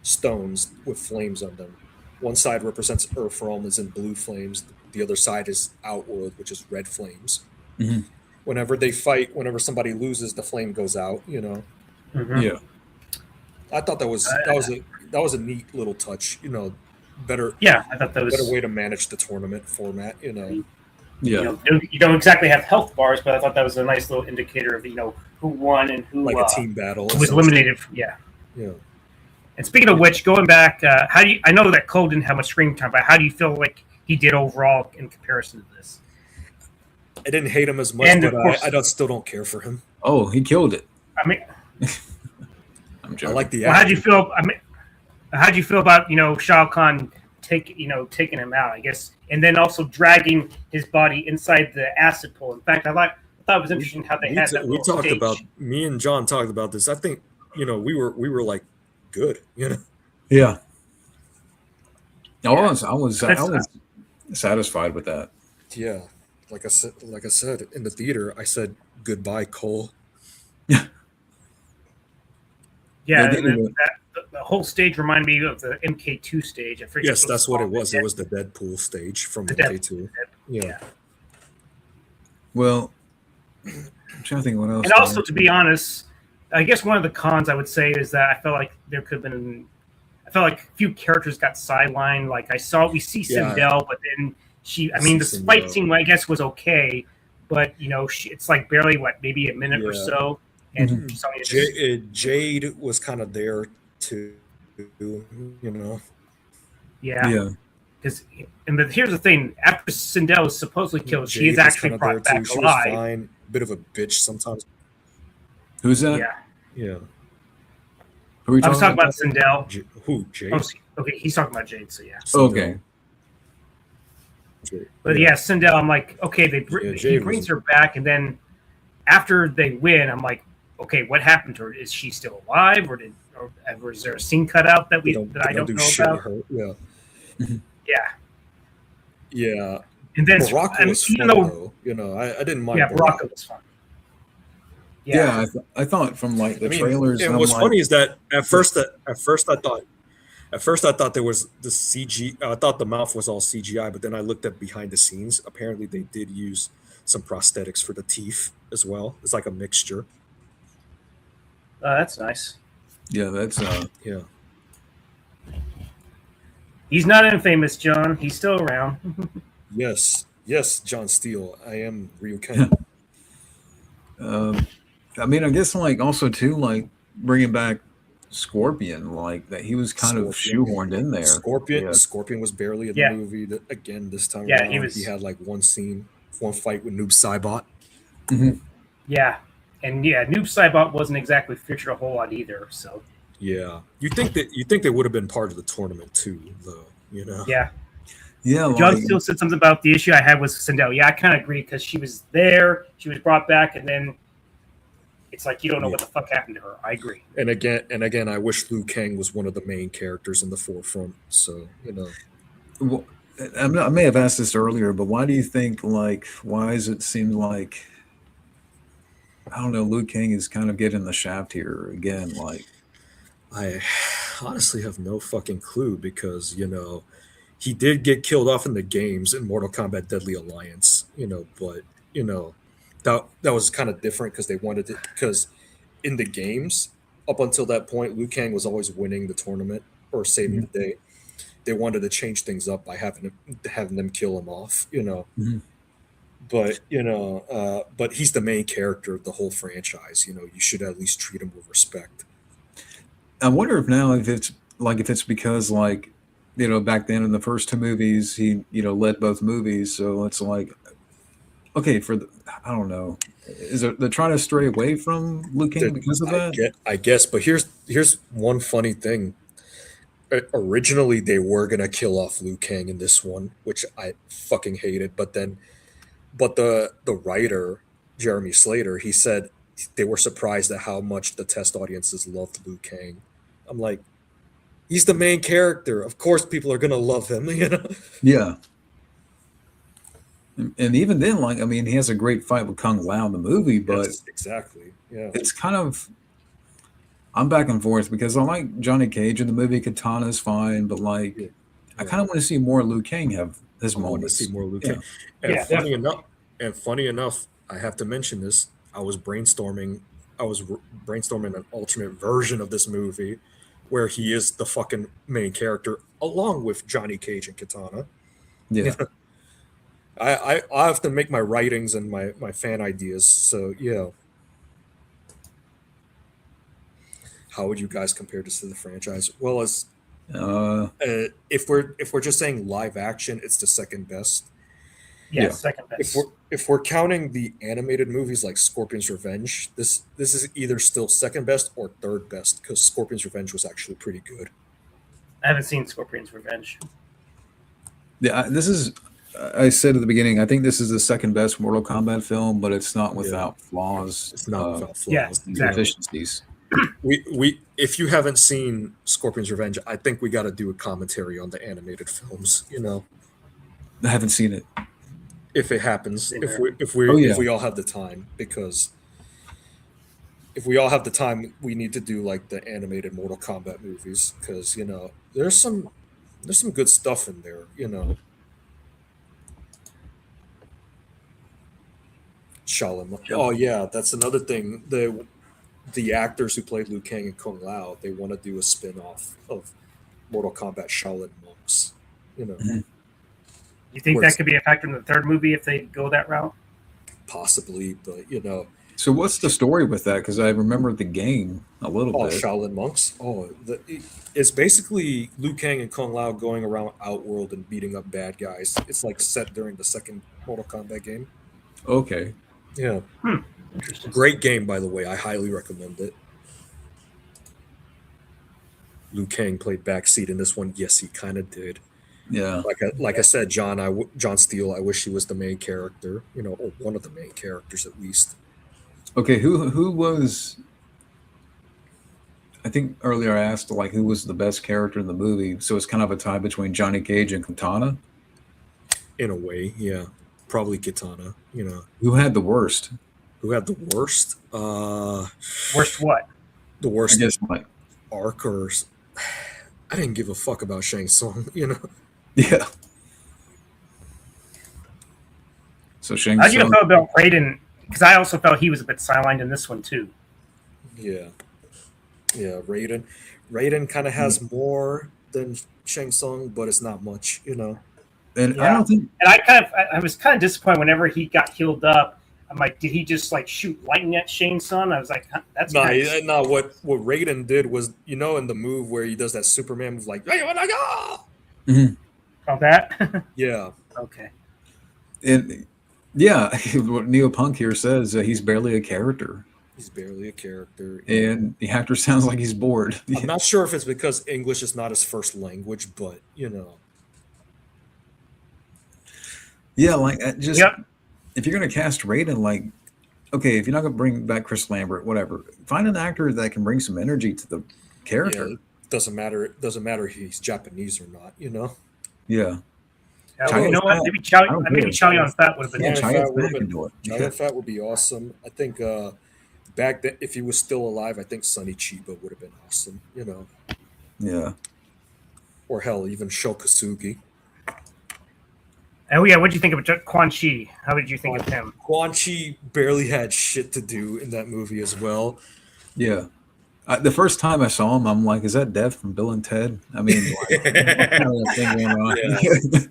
stones with flames on them. One side represents Earth Realm, is in blue flames. The other side is Outworld, which is red flames. mhm, Whenever they fight, whenever somebody loses, the flame goes out. Hmm. yeah. I thought that was a neat little touch. Better Yeah, I thought that better was way to manage the tournament format. Yeah. you don't exactly have health bars, but I thought that was a nice little indicator of who won and Like a team battle. who was eliminated. Yeah. Yeah. And speaking of which, going back, how do you? I know that Cole didn't have much screen time, but how do you feel like he did overall in comparison to this? I didn't hate him as much, And but of course, still don't care for him. Oh, he killed it. I mean, I'm I joking. like the. well, how do you feel? I mean, how do you feel about Shao Kahn taking him out? I guess, and then also dragging his body inside the acid pool. In fact, I thought it was interesting how they had that. We little talked stage. about me and John talked about this. I think we were like good. Yeah. Yeah. I was satisfied with that. Yeah. Like I said in the theater, I said goodbye, Cole. Yeah, Yeah, and they then were- the whole stage reminded me of the MK2 stage. I forget Yes, that's what it was. Yeah. It was the Deadpool stage from The MK2. Yeah. Yeah. Well, I'm trying to think what else. And also, to be honest, I guess one of the cons I would say is that I felt like there could have been. I felt like a few characters got sidelined. Like we see Yeah. Sindel, but then I the see fight Sindel. scene, I guess, was okay, but it's like barely maybe a minute or Yeah. so, and Mhm. Sonya just- Jade was kind of there too. yeah. Yeah. But here's the thing: after Sindel is supposedly killed, she is Jade was actually kinda brought there, too. back She alive. was fine. Bit of a bitch sometimes. Who's that? Yeah, Yeah. Who are we I was talking about about? Sindel. Who? Jade? Oh, okay, he's talking about Jade. So yeah. Okay. Jade. But yeah, Sindel, I'm like, okay, Yeah, he Jade brings was- her back, and then after they win, I'm like, okay, what happened to her? Is she still alive, or is there a scene cut out that They don't I don't do know shit about? with her. Yeah. Yeah, Yeah. and then Morocco was even fun, though though. I didn't mind. yeah, Morocco was fun. Yeah, I thought from like the trailers. And I'm what's like, funny is that at first I thought there was the CG. I thought the mouth was all CGI, but then I looked at behind the scenes. Apparently, they did use some prosthetics for the teeth as well. It's like a mixture. That's nice. yeah, that's Yeah. He's not infamous, John. He's still around. Yes, John Steele. I am Ryu Ken. I mean, I guess like also too like bringing back Scorpion, like that he was kind of Scorpion. shoehorned in there. Scorpion. Yeah. Scorpion was barely in the Yeah. movie again this time Yeah, around. he was- He had like one fight with Noob Saibot. Yeah, and Noob Saibot wasn't exactly featured a whole lot either. So Yeah, you think they would have been part of the tournament too, though. yeah, Yeah, John like, still said something about the issue I had with Sindel. Yeah, I kind of agree because she was there, she was brought back, and then it's like you don't know what the fuck happened to her. I agree. And again, I wish Liu Kang was one of the main characters in the forefront. So well, I may have asked this earlier, but why do you think like why does it seem like I don't know, Liu Kang is kind of getting the shaft here again? Like, I honestly have no fucking clue because he did get killed off in the games in Mortal Kombat Deadly Alliance. But that was kind of different because they wanted it because in the games up until that point, Liu Kang was always winning the tournament or saving the day. They wanted to change things up by having them kill him off. Mhm. But but he's the main character of the whole franchise. You should at least treat him with respect. I wonder if now if it's because like back then in the first two movies he led both movies, so it's like okay I don't know, is it they're trying to stray away from Liu Kang because of that? I guess, but here's one funny thing. Originally, they were gonna kill off Liu Kang in this one, which I fucking hated. But the writer Jeremy Slater, he said they were surprised at how much the test audiences loved Liu Kang. I'm like, he's the main character. Of course, people are gonna love him. Yeah. And even then, like, I mean, he has a great fight with Kung Lao in the movie, but Yes, exactly. Yeah. it's kind of I'm back and forth because I like Johnny Cage in the movie. Katana's fine, but like Yeah. I kind of want to see more Liu Kang have his I want to moments. see more Liu Yeah. Kang. And Yeah, funny enough, I have to mention this. I was brainstorming an alternate version of this movie where he is the fucking main character along with Johnny Cage and Katana. Yeah. I often make my writings and my fan ideas. So yeah, how would you guys compare this to the franchise? Well, as if we're just saying live action, it's the second best. Yeah, Yeah. second If best. we're counting the animated movies like Scorpion's Revenge, this is either still second best or third best because Scorpion's Revenge was actually pretty good. I haven't seen Scorpion's Revenge. Yeah, this is. I said at the beginning, I think this is the second best Mortal Kombat film, but it's not without flaws. It's not without flaws. Yeah, and exactly. deficiencies. We if you haven't seen Scorpion's Revenge, I think we got to do a commentary on the animated films. You know, I haven't seen it. if it happens, Yeah. if we all have the time, because if we all have the time, we need to do like the animated Mortal Kombat movies because you know there's some good stuff in there. You know, Shaolin. Oh yeah, that's another thing. The actors who played Liu Kang and Kung Lao, they want to do a spin-off of Mortal Kombat Shaolin monks. You know, Mhm. You think Where's- that could be a factor in the third movie if they go that route? possibly, but you know, So what's the story with that? Because I remember the game a little oh, bit. Shaolin monks. Oh, it's basically Liu Kang and Kung Lao going around Outworld and beating up bad guys. It's like set during the second Mortal Kombat game. Okay. Yeah, Interesting. great game by the way. I highly recommend it. Liu Kang played backseat in this one. Yes, he kind of did. Yeah. Like I said, John Steele. I wish he was the main character. You know, or one of the main characters at least. Okay. Who was? I think earlier I asked like who was the best character in the movie. So it's kind of a tie between Johnny Cage and Katana. In a way, yeah, probably Kitana. You know, Who had the worst? who had the worst? Worst what? The I worst guess like arc or I didn't give a fuck about Shang Tsung, you know. yeah. So Shang How'd you Tsung. feel about Raiden? Because I also felt he was a bit sidelined in this one too. Yeah. Yeah, Raiden kind of has more than Shang Tsung, but it's not much, you know. And I Yeah. don't think. And I was kind of disappointed whenever he got healed up. I'm like, did he just like shoot lightning at Shang Tsung? I was like, huh, that's No, nice. no. What Raiden did was, you know, in the move where he does that Superman move, like, Mhm. Oh, that? yeah, Okay. And yeah, what Neo Punk here says he's barely a character, he's barely a character. and the actor sounds like he's bored. I'm not sure if it's because English is not his first language, but you know, Yeah, like just Yep. if you're gonna cast Raiden, like okay, if you're not gonna bring back Chris Lambert, whatever, find an actor that can bring some energy to the character. yeah, it doesn't matter. It doesn't matter if he's Japanese or not. You know, Yeah, You know what? Fat. Maybe I don't care. Chow Yun Fat would have been yeah, Chow nice. Yun China Fat would've can been- do it. Chow Yun Fat would be awesome. I think back then, if he was still alive, I think Sonny Chiba would have been awesome. You know, Yeah, or hell, even Sho Kosugi. Oh yeah, what did you think of Quan Chi? How did you think of him? Quan Chi barely had shit to do in that movie as well. yeah. The first time I saw him, I'm like, "Is that Dev from Bill and Ted?" I mean, like, what kind of thing going on?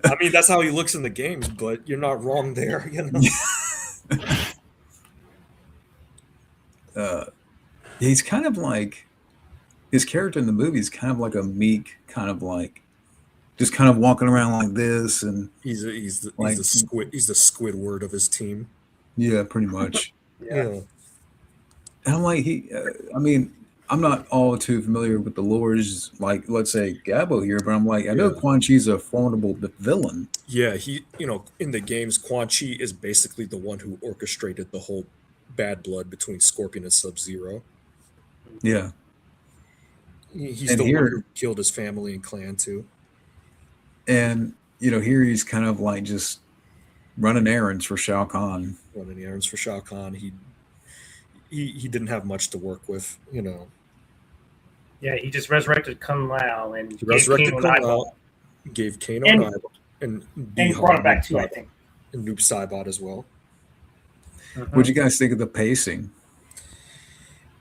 I mean, that's how he looks in the games, but you're not wrong there. You know, He's kind of like his character in the movie is kind of like a meek, kind of like just kind of walking around like this, and he's the Like- Squidward of his team. yeah, pretty much. Yeah. And I'm like, I mean, I'm not all too familiar with the lores, like let's say Gabbo here, but I'm like, I know Yeah. Quan Chi's a formidable villain. Yeah, in the games, Quan Chi is basically the one who orchestrated the whole bad blood between Scorpion and Sub-Zero. Yeah, He's And the here- one who killed his family and clan too. and here he's kind of like just running errands for Shao Kahn. Running errands for Shao Kahn. He didn't have much to work with, you know. Yeah, he just resurrected Kung Lao and He gave resurrected Kano an Kung eyeball. Lao, gave Kano And- an eyeball, and And brought him back too, I think. and Noob Saibot as well. Mhm. What'd you guys think of the pacing?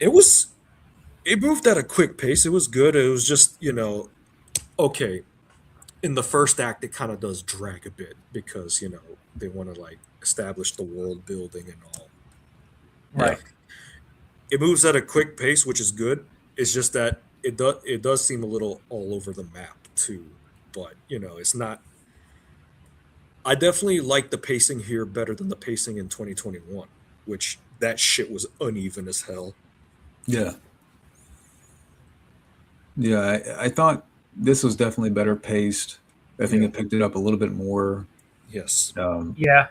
It was It moved at a quick pace. It was good. It was just, okay. In the first act, it kind of does drag a bit because, they want to like establish the world building and all. Yeah. Right. It moves at a quick pace, which is good. It's just that it does seem a little all over the map too. But it's not. I definitely like the pacing here better than the pacing in 2021, which that shit was uneven as hell. Yeah. Yeah. I thought this was definitely better paced. I think Yeah. it picked it up a little bit more, Yes, Yeah.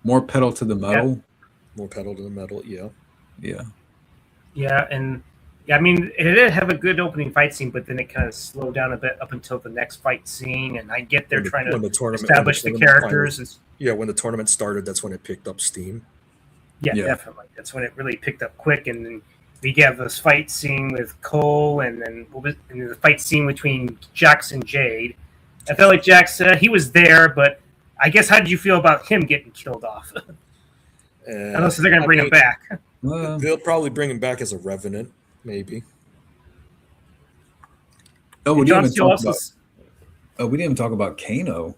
more pedal to the Yeah. metal. more pedal to the metal. Yeah, Yeah. Yeah. And yeah, I mean, it did have a good opening fight scene, but then it kind of slowed down a bit up until the next fight scene. And I get they're trying when to the tournament establish the characters. when the tournament started, that's when it picked up steam. Yeah, Yeah. definitely. That's when it really picked up quick, and then we get this fight scene with Cole, and then the fight scene between Jax and Jade. I felt like Jax he was there, but I guess how did you feel about him getting killed off? Unless they're going to bring him back. They'll probably bring him back as a revenant, maybe. Oh, we John didn't even Steele talk also. about. Oh, we didn't even talk about Kano.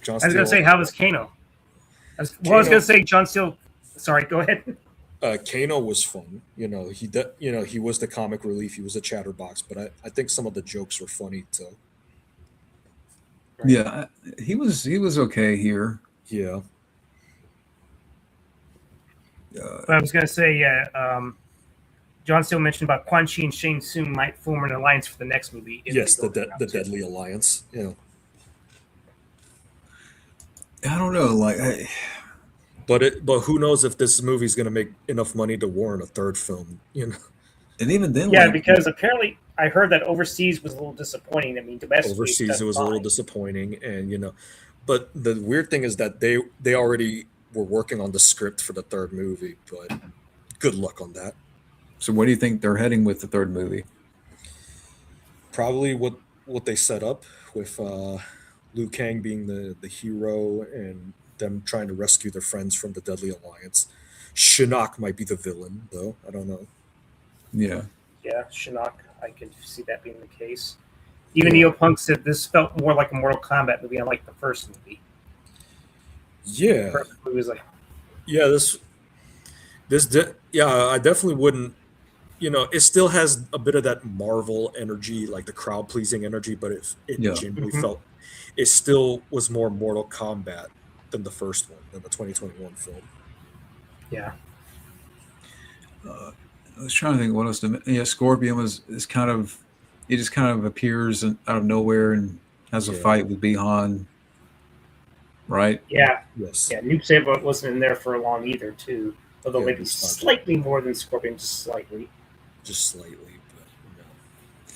John I was going to say, how was Kano? I was going to say John Steele. Sorry, go ahead. Kano was fun. He was the comic relief. He was a chatterbox, but I think some of the jokes were funny too. Yeah, he was okay here. Yeah. But I was going to say, John Steele mentioned about Quan Chi and Shang Tsung might form an alliance for the next movie. Yes, the Deadly Alliance. Yeah. I don't know, like But who knows if this movie's going to make enough money to warrant a third film? and even then, Yeah, like, because apparently I heard that overseas was a little disappointing. I mean, domestically, Overseas it was a little disappointing, and but the weird thing is that they already were working on the script for the third movie. But good luck on that. so what do you think they're heading with the third movie? Probably what they set up with Liu Kang being the hero and them trying to rescue their friends from the Deadly Alliance. Shinnok might be the villain, though. I don't know. Yeah, Yeah, Shinnok, I could see that being the case. Even Yeah. Neo Punk said this felt more like a Mortal Kombat movie, unlike the first movie. Yeah, The first movie was like, yeah. Yeah. I definitely wouldn't. It still has a bit of that Marvel energy, like the crowd pleasing energy, but it Yeah. genuinely Mhm. felt it still was more Mortal Kombat than the first one, than the 2021 film. yeah, I was trying to think what else. Yeah, Scorpion is kind of he just kind of appears out of nowhere and has a Yeah. fight with Bihan, right? yeah, Yes. yeah. Noob Saber wasn't in there for long either, too. Although Yeah, maybe it's not. slightly more than Scorpion, just slightly. Just slightly, but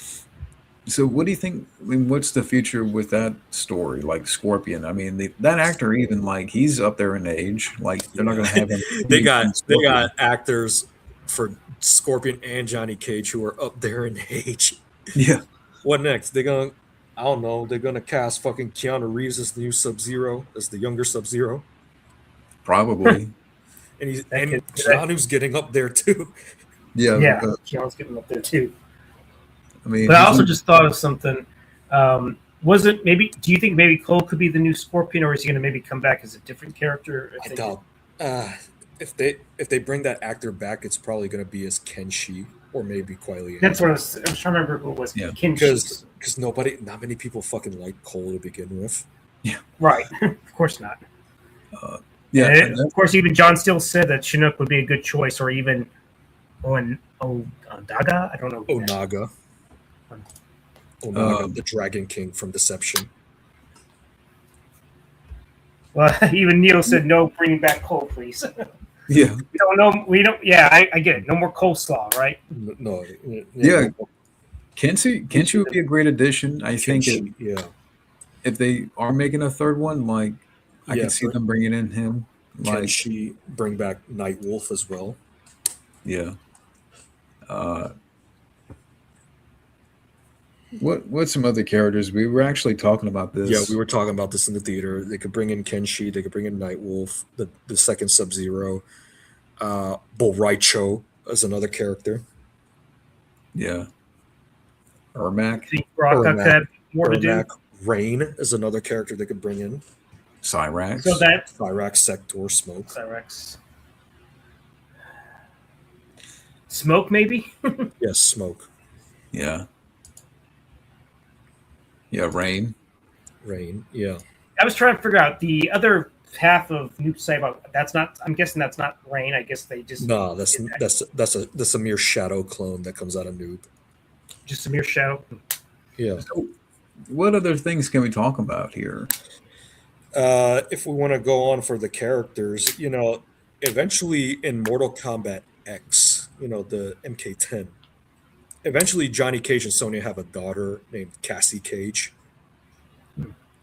So, what do you think? I mean, what's the future with that story? Like Scorpion, I mean, that actor even like he's up there in age. Like they're not going to have him. they be got Scorpion. actors for Scorpion and Johnny Cage who are up there in age. Yeah, What next? I don't know. They're gonna cast fucking Keanu Reeves as the new Sub-Zero, as the younger Sub-Zero, probably. and That could- Keanu's getting up there too. Yeah, Yeah, because, Keanu's getting up there, too. I mean, But I he's also not- just thought of something. Was it maybe? Do you think maybe Cole could be the new Scorpion, or is he going to maybe come back as a different character? I doubt. If they bring that actor back, it's probably gonna be as Kenshi or maybe Kuai Liang. That's what I was trying to remember who it was. Yeah. Kinshi. Because not many people fucking like Cole to begin with. Right. Of course not. yeah, And of course, even John Steele said that Chinook would be a good choice, or even Daga. I don't know. Onaga, the Dragon King from Deception. Well, even Neil said no, bringing back Cole, please. yeah, We don't know. We don't. Yeah, I get it. No more coleslaw, right? No, yeah. Kenshi would be a great addition. I think Kenshi, yeah. if they are making a third one, like I Yeah, can see them bringing in him. Like, Kenshi bring back Nightwolf as well. yeah. What's some other characters? We were actually talking about this. Yeah, we were talking about this in the theater. They could bring in Kenshi. They could bring in Nightwolf, the second Sub-Zero. Bo Raicho as another character. Yeah. Ermac, think Brock could Ermac, have more to do. Ermac Rain is another character they could bring in. Cyrax. So that Cyrax, Sector, Smoke. Cyrex. Smoke, maybe? Yes, Smoke. Yeah. Yeah, Rain. Rain. Yeah. I was trying to figure out the other half of Noob Saibot. That's not. I'm guessing that's not Rain. I guess they just No, that's a mere shadow clone that comes out of Noob. just a mere shadow. Yeah. So what other things can we talk about here? If we want to go on for the characters, eventually in Mortal Kombat X, the MK10, eventually Johnny Cage and Sonya have a daughter named Cassie Cage.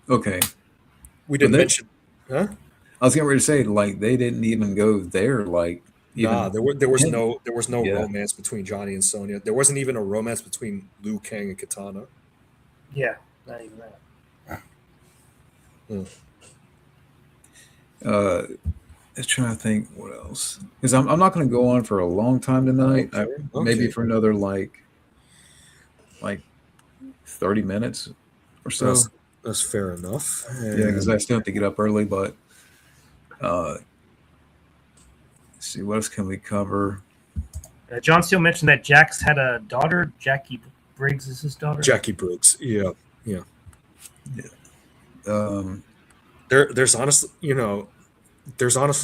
Okay. We didn't mention, huh? I was getting ready to say, like, they didn't even go there, like, even Nah, there was no Yeah. romance between Johnny and Sonya. There wasn't even a romance between Liu Kang and Katana. Yeah, not even that. Let's try to think what else. Because I'm not going to go on for a long time tonight. Maybe Okay. for another, like 30 minutes or so. That's fair enough. Yeah, because I still have to get up early, but let's see, what else can we cover? John Steele mentioned that Jax had a daughter. Jackie Briggs is his daughter. Jackie Brooks. Yeah. There's honestly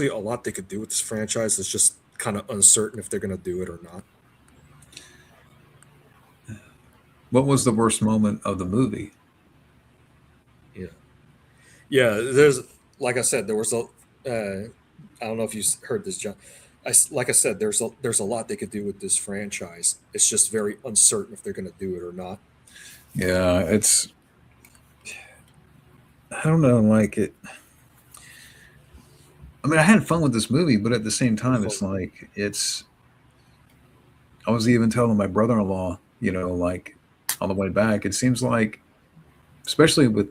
a lot they could do with this franchise. It's just kind of uncertain if they're going to do it or not. What was the worst moment of the movie? Yeah. There's, like I said, there was a. I don't know if you heard this, John. Like I said, there's a lot they could do with this franchise. It's just very uncertain if they're going to do it or not. Yeah, I don't know, like it. I mean, I had fun with this movie, but at the same time, it's like I was even telling my brother-in-law, like on the way back, it seems like, especially with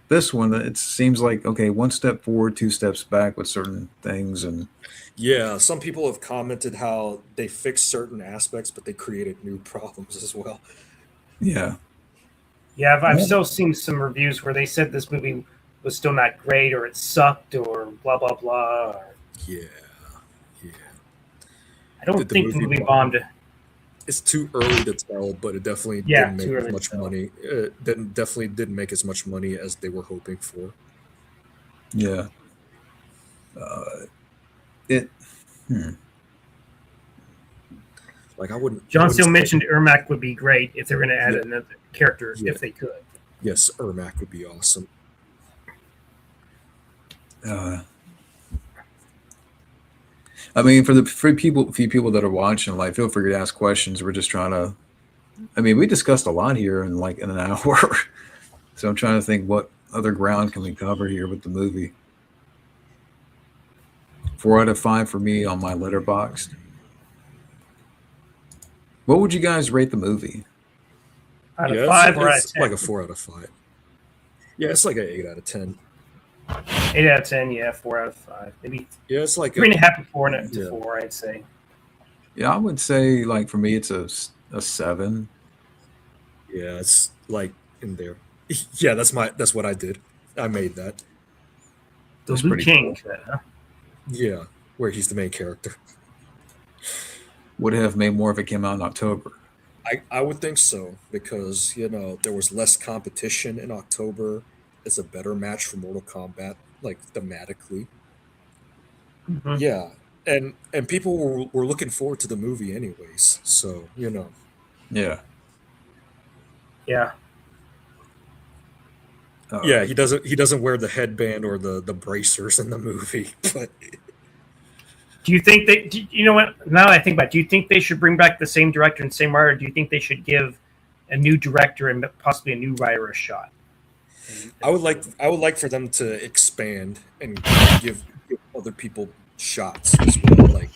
this one, it seems like, okay, one step forward, two steps back with certain things, and Yeah, some people have commented how they fixed certain aspects, but they created new problems as well. yeah, Yeah, I've still seen some reviews where they said this movie was still not great, or it sucked, or blah blah blah. Or, Yeah. I don't Did the think the movie movie bombed. It's too early to tell, but it definitely Yeah, didn't too make early as to much tell. money. It definitely didn't make as much money as they were hoping for. yeah. It. Like I wouldn't. John I wouldn't Steele say- mentioned Ermac would be great if they're going to add another character Yeah. if they could. Yes, Ermac would be awesome. I mean, for the few people that are watching, like, feel free to ask questions. We're just trying to. I mean, we discussed a lot here in an hour, so I'm trying to think what other ground can we cover here with the movie. 4 out of 5 for me on my Letterboxd. What would you guys rate the movie? Out of Yeah, 5 or out of it's 10? like a 4 out of 5. Yeah, it's like an 8 out of 10. 8 out of 10, yeah, 4 out of 5. Maybe Yeah, it's like 3.5 to 4 to Yeah. 4, I'd say. Yeah, I would say, like, for me, it's a 7. yeah, it's like in there. Yeah, that's what I did. I made that. The That's Liu pretty Kang, huh? Yeah, where he's the main character. Would have made more if it came out in October. I would think so because there was less competition in October. It's a better match for Mortal Kombat, like thematically. Mhm. Yeah, and people were looking forward to the movie anyways. So Yeah. Yeah. yeah, he doesn't wear the headband or the bracers in the movie, but Do you think you know what? Now that I think about it, do you think they should bring back the same director and same writer? Or do you think they should give a new director and possibly a new writer a shot? I would like for them to expand and give other people shots as well. Like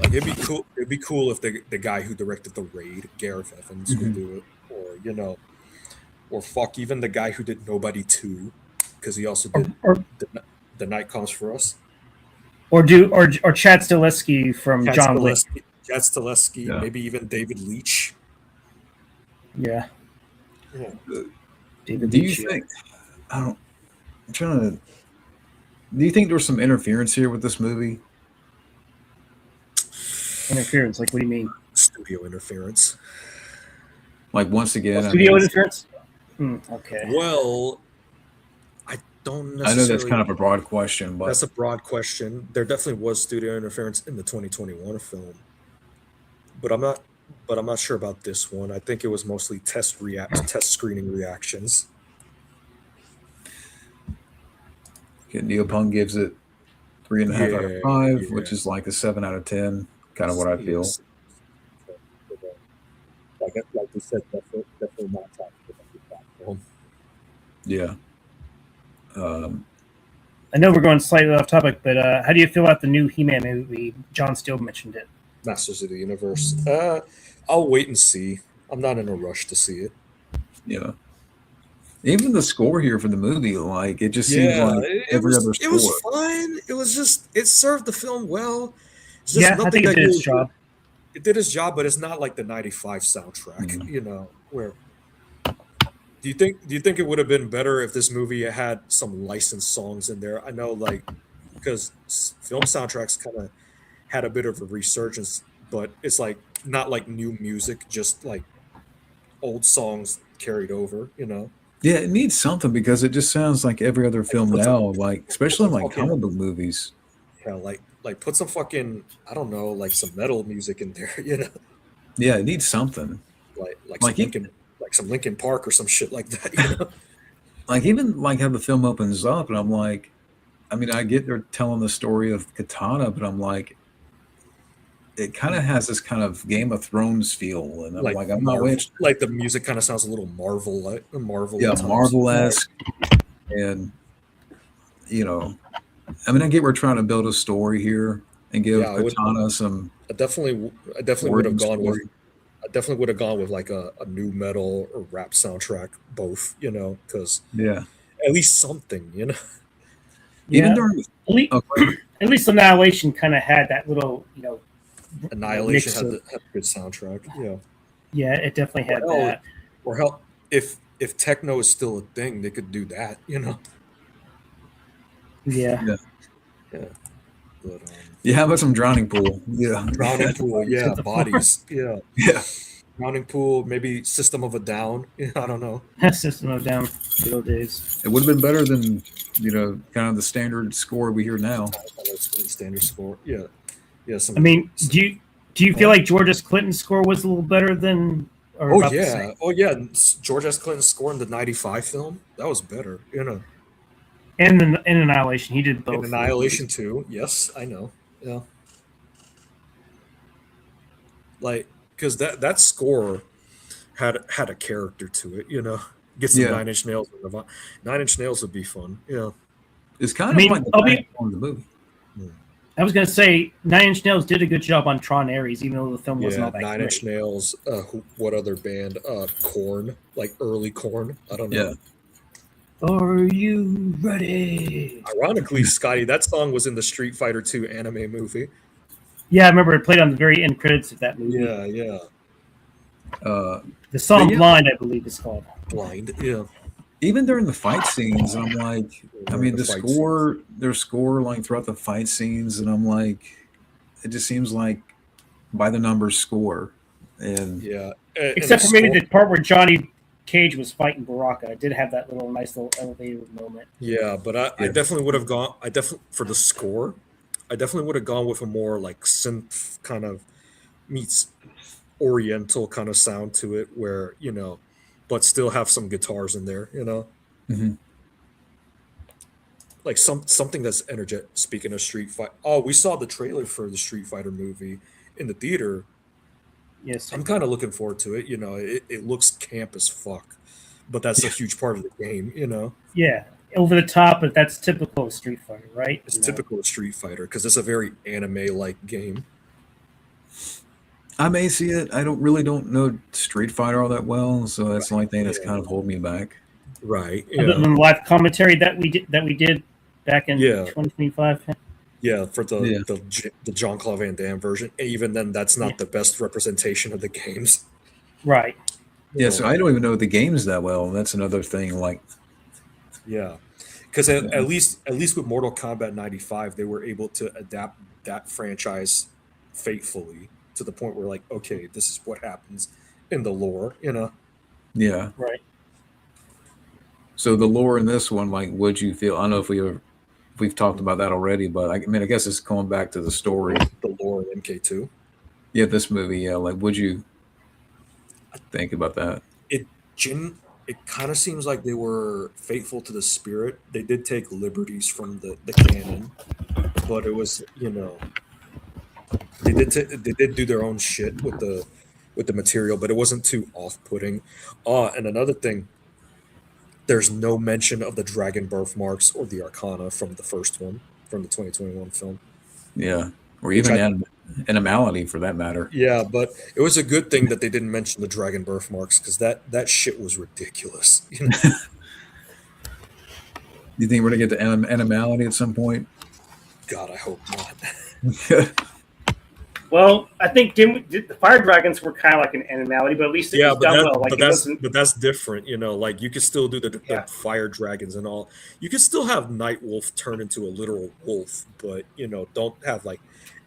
it'd be cool. It'd be cool if the guy who directed the Raid, Gareth Evans, would do it, or fuck even the guy who did Nobody 2, because he also did Or the Night Comes for Us. Chad Stileski from Chad John Wick. Stileski. Jazz Teleski, Yeah. maybe even David Leitch. Yeah. Yeah. David Do you Leitch, yeah. think? I don't. I'm trying to. Do you think there was some interference here with this movie? Interference? Like, what do you mean? Studio interference. Like once again, Studio interference? Okay. Well, I don't necessarily. I know that's kind of a broad question, but That's a broad question. There definitely was studio interference in the 2021 film, but I'm not. But I'm not sure about this one. I think it was mostly test screening reactions. okay, Neil Punk gives it 3.5 out of Yeah, 5, yeah. which is like a 7 out of 10. Kind of what I feel. Yes. Like we said, definitely not top film. Yeah. I know we're going slightly off topic, but how do you feel about the new He-Man movie? John Steele mentioned it. Masters of the Universe. I'll wait and see. I'm not in a rush to see it. Yeah. Even the score here for the movie, like it just seems like every other score. It was fine. It was just it served the film well. It's just Yeah, I think it did its really- job. It did its job, but it's not like the '95 soundtrack. Mhm. You know, where do you think it would have been better if this movie had some licensed songs in there? I know, like, because film soundtracks kind of had a bit of a resurgence, but it's like not like new music, just like old songs carried over. You know. Yeah, it needs something because it just sounds like every other film put now, some- like especially in like Okay. comic book movies. Yeah, like put some fucking I don't know, like some metal music in there. You know. Yeah, it needs something. like Like some Linkin Park or some shit like that. You know? Like even like how the film opens up, and I'm like, I mean, I get they're telling the story of Katana, but I'm like, it kind of has this kind of Game of Thrones feel, and I'm like, I'm not way. like the music kind of sounds a little Marvel at Yeah, times. Marvel-esque, and you know, I mean, I get we're trying to build a story here and give Yeah, I would- Katana some. I definitely would have origin gone with. story. I definitely would have gone with like a new metal or rap soundtrack, both. You know, because Yeah, at least something. You know. even Yeah. during. At least, Okay. at least Annihilation kind of had that little, Annihilation mix had of- a good soundtrack. Yeah. yeah, it definitely had Well, that. Or hell, if techno is still a thing, they could do that. You know. Yeah. Yeah. But, Yeah, how about some Drowning Pool? Yeah, Drowning Pool, yeah, Get the bodies, yeah. yeah. Drowning Pool, maybe System of a Down. Yeah, I don't know. System of Down, good old days. It would have been better than kind of the standard score we hear now. Standard score. Yeah, yeah. Some, I mean, do you feel like George S. Clinton's score was a little better than? Or oh about the yeah, same? oh yeah. George S. Clinton's score in the '95 film that was better. You know, And in Annihilation, he did both. in Annihilation too. Yes, I know. Yeah, like because that score had a character to it. You know, get some Yeah. 9 Inch Nails. 9 Inch Nails would be fun. Yeah. It's kind I of mean, like the I'll be- backbone of the movie. I was gonna say 9 Inch Nails did a good job on Tron Ares, even though the film wasn't Yeah, all that 9 Inch great. Nails. What other band? Korn, like early Korn. I don't know. Yeah. Are you ready? Ironically, Scotty, that song was in the Street Fighter II anime movie. Yeah, I remember it played on the very end credits of that movie. Yeah, yeah. The song Yeah. "Blind," I believe, is called. Blind. Yeah. Even during the fight scenes, I'm like, I mean, the fight score, their score, like throughout the fight scenes, and I'm like, it just seems like by the numbers score, and Yeah. Except for maybe the part where Johnny Cage was fighting Baraka. It did have that little nice little elevated moment. Yeah, but I Yeah. definitely would have gone. I definitely for the score, I definitely would have gone with a more like synth kind of meets oriental kind of sound to it, where but still have some guitars in there. Mhm. Like something that's energetic. Speaking of Street Fight, oh, we saw the trailer for the Street Fighter movie in the theater. Yes. I'm kind of looking forward to it. It looks camp as fuck, but that's a huge part of the game. Yeah. Over the top, but that's typical of Street Fighter, right? It's typical of Street Fighter because it's a very anime-like game. I may see it. I don't know Street Fighter all that well, so that's the only thing that's kind of holding me back. Right. Other Yeah. than live commentary that we did back in Yeah. 2025. Yeah, for Yeah. the Jean Claude Van Damme version. And even then, that's Yeah. not the best representation of the games. Right. Yeah, so I don't even know the games that well. That's another thing. Like, Yeah, because yeah, at least with Mortal Kombat '95, they were able to adapt that franchise faithfully to the point where, like, okay, this is what happens in the lore. yeah. Right. So the lore in this one, like, would you feel? I don't know if we've talked about that already, but I mean, I guess it's going back to the story. The lore in MK2. Yeah, this movie. Yeah, like, would you think about that? It Jin. It kind of seems like they were faithful to the spirit. They did take liberties from the canon, but it was they did do their own shit with the material, but it wasn't too off putting. And another thing, there's no mention of the dragon birthmarks or the arcana from the first one, from the 2021 film. Yeah, or Which even I animality for that matter. Yeah, but it was a good thing that they didn't mention the dragon birthmarks because that shit was ridiculous. You think we're gonna get to animality at some point? God, I hope not. Well, I think the fire dragons were kind of like an animality, but at least it Yeah, was done well. Like but it wasn't. that's different. Like you could still do the Yeah. fire dragons and all. You could still have Night Wolf turn into a literal wolf, but don't have like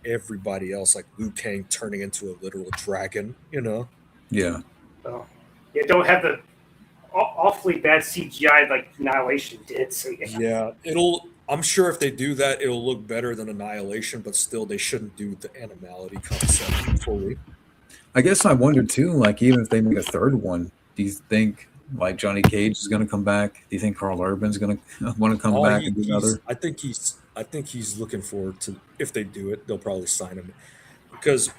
everybody else like Liu Kang turning into a literal dragon. Yeah, Oh, yeah, don't have the awfully bad CGI like Annihilation did. So yeah. Yeah, I'm sure if they do that, it'll look better than Annihilation, but still, they shouldn't do the animality concept fully. I guess I wondered too. Like, even if they make a third one, do you think like Johnny Cage is gonna come back? Do you think Carl Urban's gonna want to come Oh, back and do another? I think he's looking forward to if they do it, they'll probably sign him because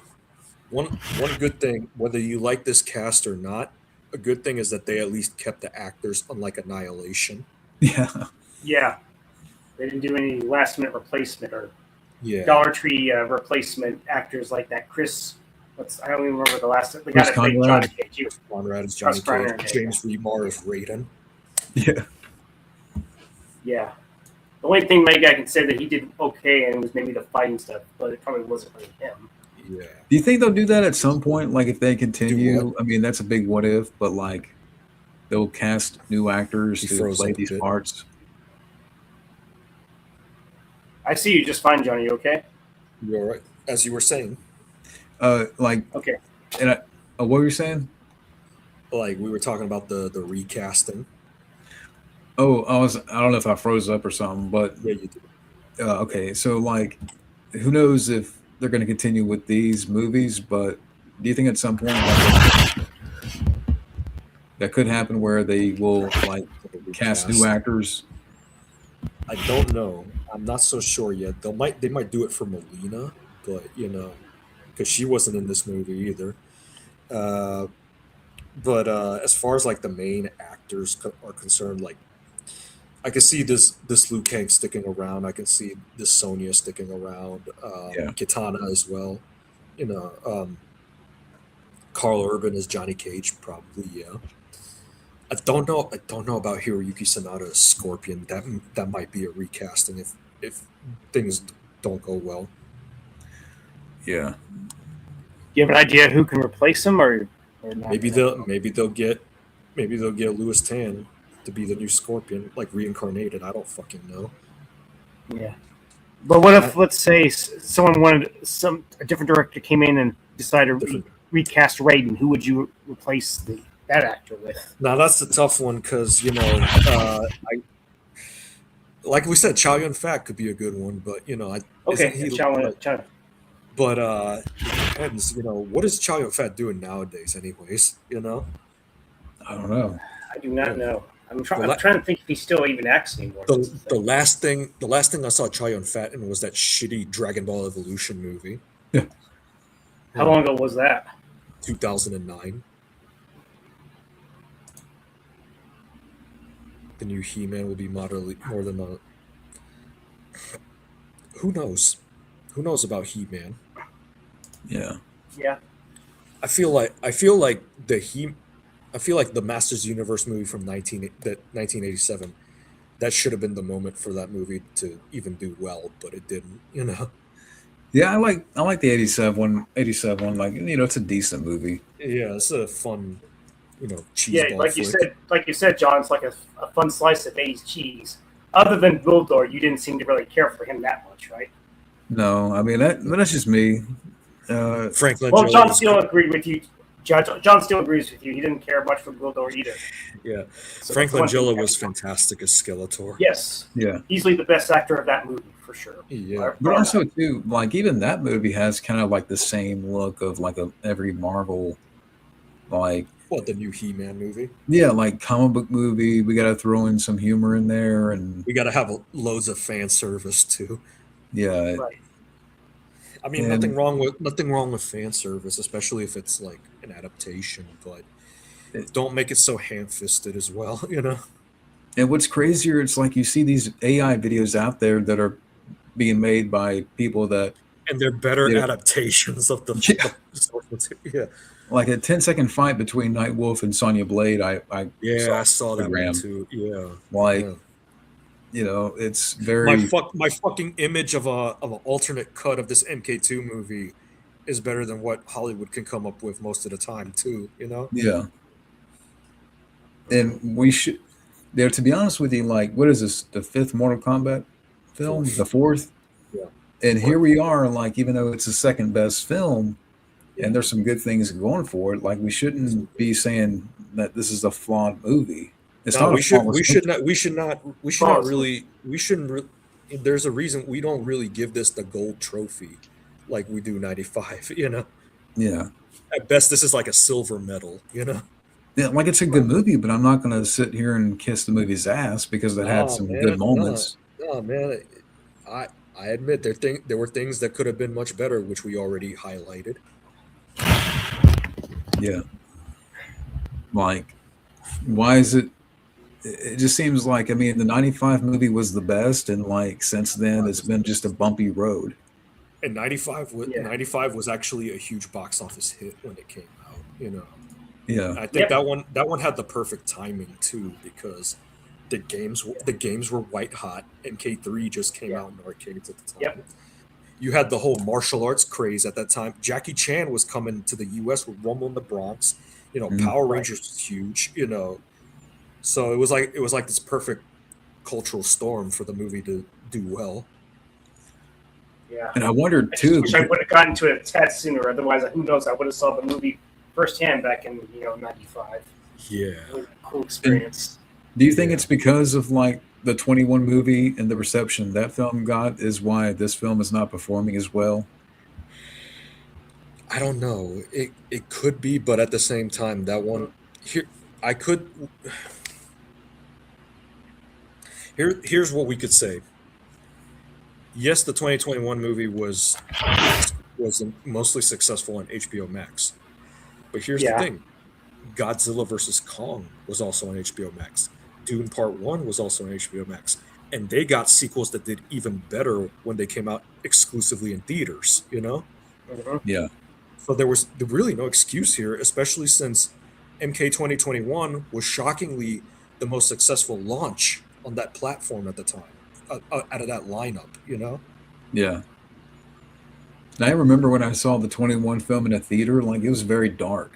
one good thing, whether you like this cast or not, a good thing is that they at least kept the actors, unlike Annihilation. Yeah, Yeah, they didn't do any last minute replacement or Yeah, Dollar Tree replacement actors like that. I don't even remember the guy Chris that played Conrad. Johnny Cage. Conrad is Johnny Russ Conrad, Cage, yeah. James Remar is Raiden. yeah. Yeah. The only thing maybe I can say that he did okay and was maybe the fighting stuff, but it probably wasn't really him. Yeah, Do you think they'll do that at some point? Like, if they Do continue, what? I mean, that's a big what if, but like, they'll cast new actors He to froze play up a these bit. parts. I see you just fine, Johnny. You okay? You're right. As you were saying, Like, Okay. and what were you saying? like we were talking about the recasting. Oh, I don't know if I froze up or something, but Yeah, you did. okay. So, like, who knows if they're going to continue with these movies? But do you think at some point that could happen where they will like cast new actors? I don't know. I'm not so sure yet. They might do it for Melina, but because she wasn't in this movie either. Uh, but as far as like the main actors are concerned, like I can see this Liu Kang sticking around. I can see this Sonya sticking around. Yeah. Kitana as well. Carl Urban as Johnny Cage, probably. Yeah. I don't know. I don't know about Hiroyuki Sanada as Scorpion. That might be a recasting if things don't go well. Yeah. Do you have an idea who can replace him or not? Maybe they'll get Louis Tan to be the new Scorpion, like reincarnated. I don't fucking know. Yeah. But what if, let's say, someone wanted a different director came in and decided to Different. recast Raiden? Who would you replace that actor with? Now that's the tough one because like we said, Chow Yun Fat could be a good one, but Okay, isn't he? China. But it depends. What is Chow Yun Fat doing nowadays? Anyways, I don't know. I do not know. I'm trying Well, to think if he still even acts anymore. the last thing I saw Chow Yun Fat in was that shitty Dragon Ball Evolution movie, How long ago was that? 2009. The new He-Man will be moderately more than a. Who knows? Who knows about He-Man? Yeah. Yeah. I feel like the Masters Universe movie from 1987 that should have been the moment for that movie to even do well, but it didn't. Yeah, I like the 87 one. Like, it's a decent movie. Yeah, it's a fun, Yeah, cheeseball flick. like you said, John, it's like a fun slice of 80s cheese. Other than Gwildor, you didn't seem to really care for him that much, right? No, I mean that's just me. Franklin Well, Joel John was Steele agreed with you. John Steele agrees with you. He didn't care much for Gwildor either. yeah. So Franklin that's one Joel thing. was fantastic as Skeletor. Yes, Yeah, easily the best actor of that movie for sure. Yeah. but also too, like even that movie has kind of like the same look of like every Marvel, like What, the new He-Man movie? yeah, like comic book movie. We got to throw in some humor in there, and We got to have loads of fan service too. yeah, Right. I mean, And- nothing wrong with fan service, especially if it's like an adaptation, but It- don't make it so ham-fisted as well. And what's crazier, it's like you see these AI videos out there that are being made by people that And they're better Yeah. adaptations of the Yeah. source material. Yeah. like a 10-second fight between Nightwolf and Sonya Blade. I Yeah, I saw that one Instagram. too. Yeah. like Yeah. it's very My fucking image of an alternate cut of this MK2 movie is better than what Hollywood can come up with most of the time too. yeah. And we should there to be honest with you, like what is this, the fifth Mortal Kombat film, Fourth. the fourth? Yeah. And here we are, like even though it's the second best film, Yeah. and there's some good things going for it, like we shouldn't be saying that this is a flawed movie. It's No, not. we a should flawless we should movie. not we should not we should not Flawless. really we shouldn't. There's a reason we don't really give this the gold trophy like we do 95. Yeah. At best, this is like a silver medal. Yeah, like it's a good movie, but I'm not going to sit here and kiss the movie's ass because it had Nah, some man, good moments. No, man. I admit there were things that could have been much better, which we already highlighted. Yeah. Like, why is it? It just seems like, I mean, the 95 movie was the best, and like since then, it's been just a bumpy road. And 95 was Yeah. 95 was actually a huge box office hit when it came out. Yeah. I think Yep. that one had the perfect timing too, because the games were white hot, and K3 just came out in arcades at the time. Yep. You had the whole martial arts craze at that time. Jackie Chan was coming to the U.S. with Rumble in the Bronx. Mhm. Power Rangers was huge. So it was like this perfect cultural storm for the movie to do well. Yeah. And I wondered I just too. wish I would have gotten to it a tad sooner. Otherwise, who knows? I would have saw the movie firsthand back in '95. Yeah. Really cool experience. Do you think Yeah. it's because of like the 21 movie and the reception that film got is why this film is not performing as well? I don't know. It could be, but at the same time, that one here I could here's what we could say. Yes, the 2021 movie was mostly successful on HBO Max. But here's Yeah. the thing. Godzilla vs. Kong was also on HBO Max. Dune Part 1 was also on HBO Max. And they got sequels that did even better when they came out exclusively in theaters, Mhm. Yeah. So there was really no excuse here, especially since MK 2021 was shockingly the most successful launch on that platform at the time, out of that lineup, Yeah. And I remember when I saw the 21 film in a theater, like it was very dark.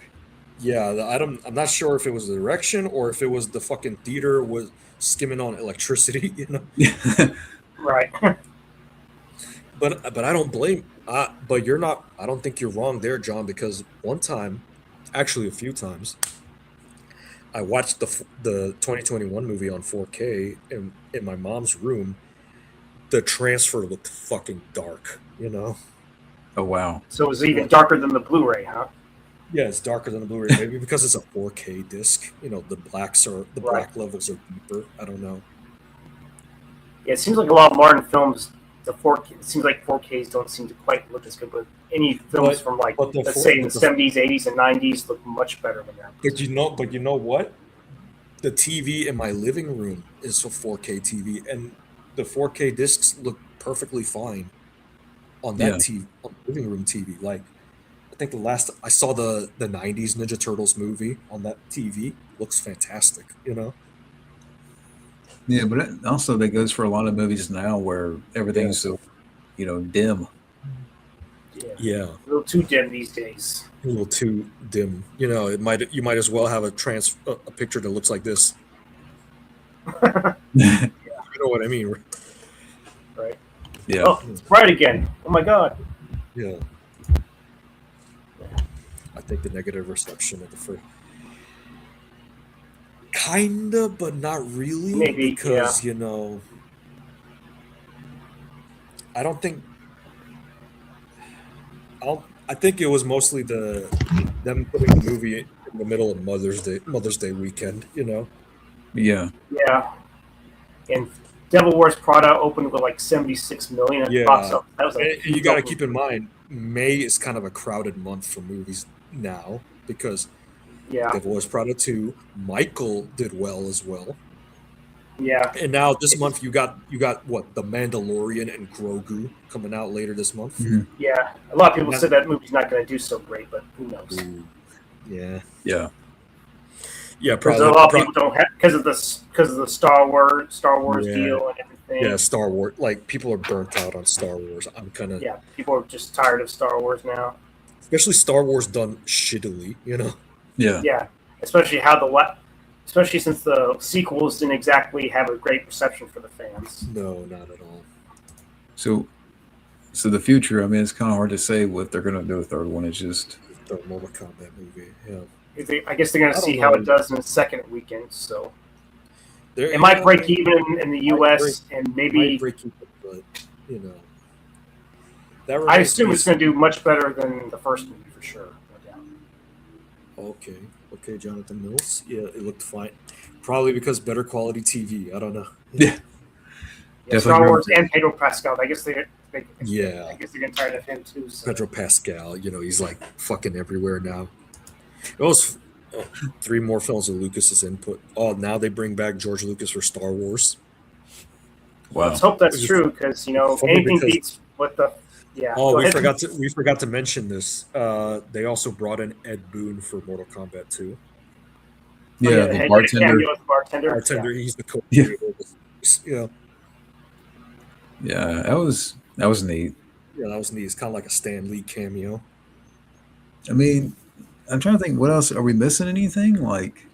Yeah, I'm not sure if it was the direction or if it was the fucking theater was skimming on electricity, Right. But I don't blame. But you're not. I don't think you're wrong there, John. Because one time, actually a few times, I watched the 2021 movie on 4K in my mom's room. The transfer looked fucking dark. Oh wow. So it was even darker than the Blu-ray, huh? Yeah, it's darker than the Blu-ray. Maybe because it's a 4K disc. The black levels are deeper. I don't know. Yeah, it seems like a lot of modern films, the 4K. It seems like 4Ks don't seem to quite look as good, but any films from like but the let's four- say in the but the- 70s, 80s, and 90s look much better than that. But you know what? The TV in my living room is a 4K TV, and the 4K discs look perfectly fine on that Yeah. TV, on the living room TV. Like, I think the last I saw the '90s Ninja Turtles movie on that TV looks fantastic. Yeah, but also that goes for a lot of movies now where everything's so, dim. Yeah. Yeah, A little too dim these days. a little too dim. You might as well have a picture that looks like this. Yeah. You know what I mean? Right. Oh, it's bright again. Oh my god. Yeah. I think the negative reception of the first, kinda, but not really, Maybe, because I don't think. I think it was mostly them putting the movie in the middle of Mother's Day weekend. Yeah. Yeah. And Devil Wears Prada opened with like 76 million at the box Yeah, office. That was a and you huge got to opening. keep in mind, May is kind of a crowded month for movies now because Yeah. Devil Wears Prada 2, Michael did well as well. Yeah. And now this month you got what, The Mandalorian and Grogu coming out later this month. Mhm. Yeah. A lot of people said that movie's not going to do so great, but who knows? Ooh, yeah, Yeah. yeah, Because probably. a lot of people don't have because of the Star Wars Yeah. deal and everything. Yeah, Star Wars. Like, people are burnt out on Star Wars. I'm kind of, Yeah, people are just tired of Star Wars now. especially Star Wars done shittily. Yeah. Yeah, especially since the sequels didn't exactly have a great reception for the fans. No, not at all. So the future, I mean, it's kind of hard to say what they're going to do with the third one. It's just, The Mortal Kombat movie. Yeah, I guess they're going I to don't see how know. it does in the second weekend. So There- it might break even in the Might U.S. and might maybe break even, but that I remains assume to it's be going to do much better than the first movie for sure. No doubt. Okay, Jonathan Mills. Yeah, it looked fine. Probably because better quality TV. I don't know. yeah. Yeah, Definitely Star agree Wars with and Pedro Pascal. I guess Yeah. I guess they're getting tired of him too. So. Pedro Pascal, he's like fucking everywhere now. It was 3 more films with Lucas's input. Oh, now they bring back George Lucas for Star Wars. Wow. Let's hope that's Which is true because funny anything because- beats what the yeah. Oh, go we ahead. forgot to mention this. They also brought in Ed Boon for Mortal Kombat 2. Yeah, He the had a bartender. cameo as the bartender. Bartender, he's the Yeah. co-creator. Yeah, that was neat. Yeah, that was neat. It's kind of like a Stan Lee cameo. I mean, I'm trying to think, what else are we missing? Anything like?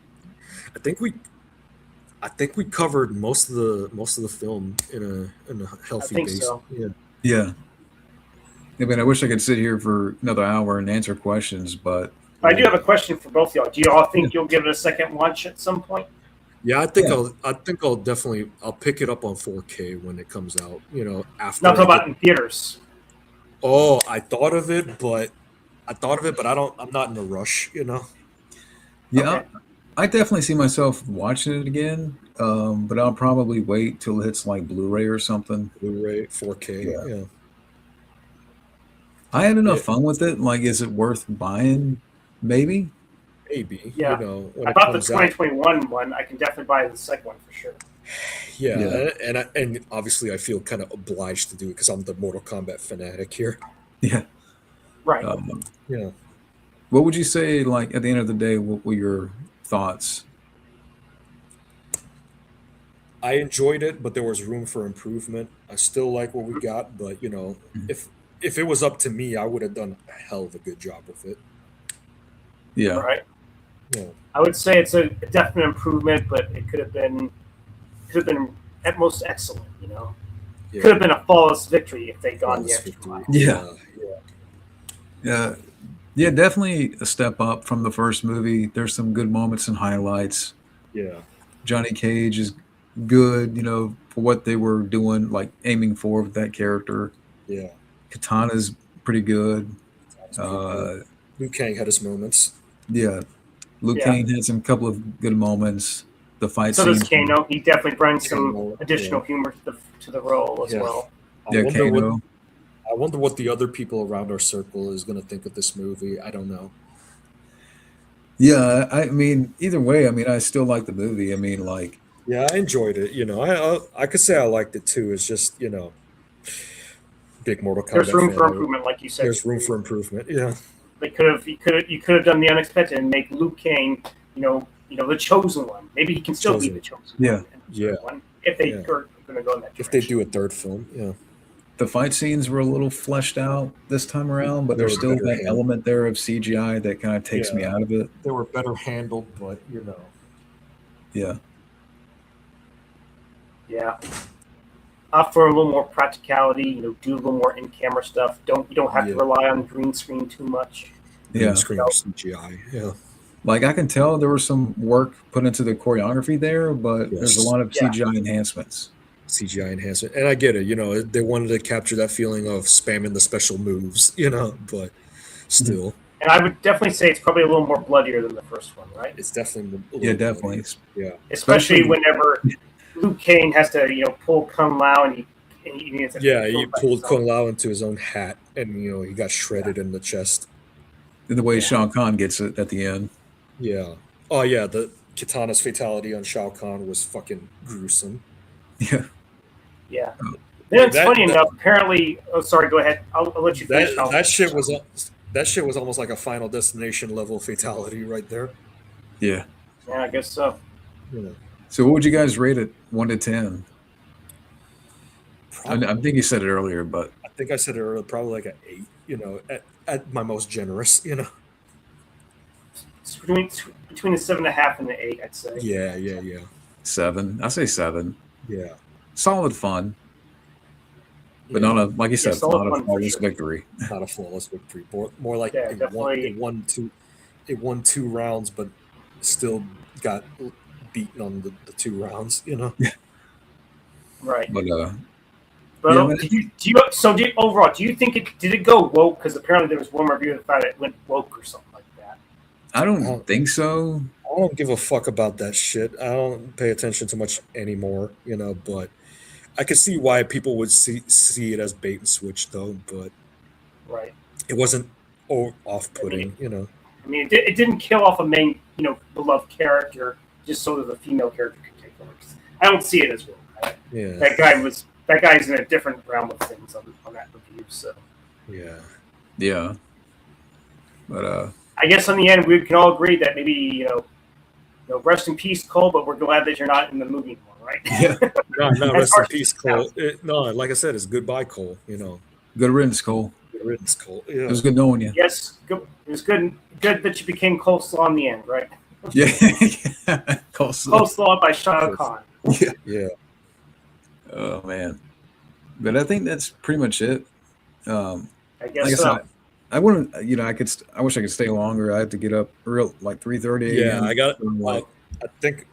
I think we covered most of the film in a healthy think base. so. Yeah. Yeah. I mean, I wish I could sit here for another hour and answer questions, but I do have a question for both y'all. Do you all think you'll give it a second watch at some point? Yeah, I think Yeah. I'll pick it up on 4K when it comes out. After. Not talking about in theaters. Oh, I thought of it, but I'm not in a rush. yeah, Okay. I definitely see myself watching it again. But I'll probably wait till it hits like Blu-ray or something. Blu-ray, 4K. Yeah. Yeah. I had enough Yeah. fun with it. Like, is it worth buying? Maybe. Maybe. Yeah. When I it bought the comes out. 2021 one. I can definitely buy the second one for sure. Yeah, Yeah. and obviously I feel kind of obliged to do it because I'm the Mortal Kombat fanatic here. Yeah. Right. Yeah. What would you say? Like at the end of the day, what were your thoughts? I enjoyed it, but there was room for improvement. I still like what we got, but Mhm. if it was up to me, I would have done a hell of a good job with it. Yeah. Right. Yeah. I would say it's a definite improvement, but it could have been at most excellent. Yeah. Could have been a flawless victory if they'd gone the Flawless extra victory. mile. Yeah. Yeah. Yeah. Yeah, definitely a step up from the first movie. There's some good moments and highlights. Yeah. Johnny Cage is good, for what they were doing, like aiming for with that character. Yeah. Katana's pretty good. That's pretty good. Liu Kang had his moments. Yeah. Luke Yeah. Kane had some couple of good moments. The fight So does scene. Kano. He definitely brings Kano, some additional humor to the role as Yeah. well. I Yeah, wonder Kano. I wonder what the other people around our circle is going to think of this movie. I don't know. Yeah, I mean, either way, I mean, I still like the movie. I mean, like, Yeah, I enjoyed it. I could say I liked it too. It's just big Mortal Kombat. There's room for fan. improvement, like you said. There's room for improvement. Yeah. They you could have done the unexpected and make Luke Kang, the chosen one. Maybe he can still be Chosen. the chosen Yeah. one. in the Yeah. third one, if they Yeah. are going to go in that direction. If they do a third film, yeah. The fight scenes were a little fleshed out this time around, but They there's were still better that handled. element there of CGI that kind of takes me Yeah. out of it. They were better handled, but Yeah. Yeah. Opt for a little more practicality. Do a little more in-camera stuff. You don't have to Yeah. rely on green screen too much. Yeah. Screen or CGI. Yeah. Like I can tell there was some work put into the choreography there, but Yes. there's a lot of Yeah. CGI enhancements. CGI enhancement, and I get it. They wanted to capture that feeling of spamming the special moves. But still, And I would definitely say it's probably a little more bloodier than the first one, right? it's definitely a Yeah, little definitely. bloody. Yeah. Especially whenever Luke Kane has to, Pull Kung Lao and he ends up Yeah, getting he killed by pulled himself. Kung Lao into his own hat, and he got shredded in the chest. The way Yeah. Shao Kahn gets it at the end. Yeah. Oh yeah, the Katana's fatality on Shao Kahn was fucking gruesome. Yeah. Yeah. Then it's funny That- enough. Apparently, oh, sorry. Go ahead. I'll let you finish. That shit was almost like a Final Destination level fatality right there. Yeah. Yeah, I guess so. So what would you guys rate it 1 to 10? I Probably, think you said it earlier, but I think I said it earlier, probably like an 8. At my most generous. It's between the 7.5 and the 8, I'd say. Yeah. 7. I say 7. Yeah. Solid fun, but not a, like you said, solid not fun a for flawless sure. victory. Not a flawless victory. More like Yeah, it won definitely. it won 2 rounds, but still got beaten on the 2 rounds. Right. But But yeah, overall, do you think did it go woke? Because apparently there was one review that thought it went woke or something like that. I don't think so. I don't give a fuck about that shit. I don't pay attention too much anymore, but I could see why people would see it as bait and switch, though, but Right. it wasn't off-putting, I mean, it didn't kill off a main, beloved character just so that the female character could take over. I don't see it as woke. Yeah. That guy's in a different realm of things on that review. So Yeah. Yeah. But I guess in the end we can all agree that maybe rest in peace, Cole. But we're glad that you're not in the movie anymore, right? yeah. No, rest in peace, Cole. No, like I said, it's goodbye, Cole. Good riddance, Cole. Good riddance, Cole. It Yeah. was good knowing you. Yes, good. It was good that you became coleslaw in the end, right? Yeah. Coleslaw. Coleslaw by Shao Kahn. Yeah. Oh man. But I think that's pretty much it. I guess Like I so. said, I wouldn't. I wish I could stay longer. I have to get up like 3:30 Yeah, a.m. I got. Like,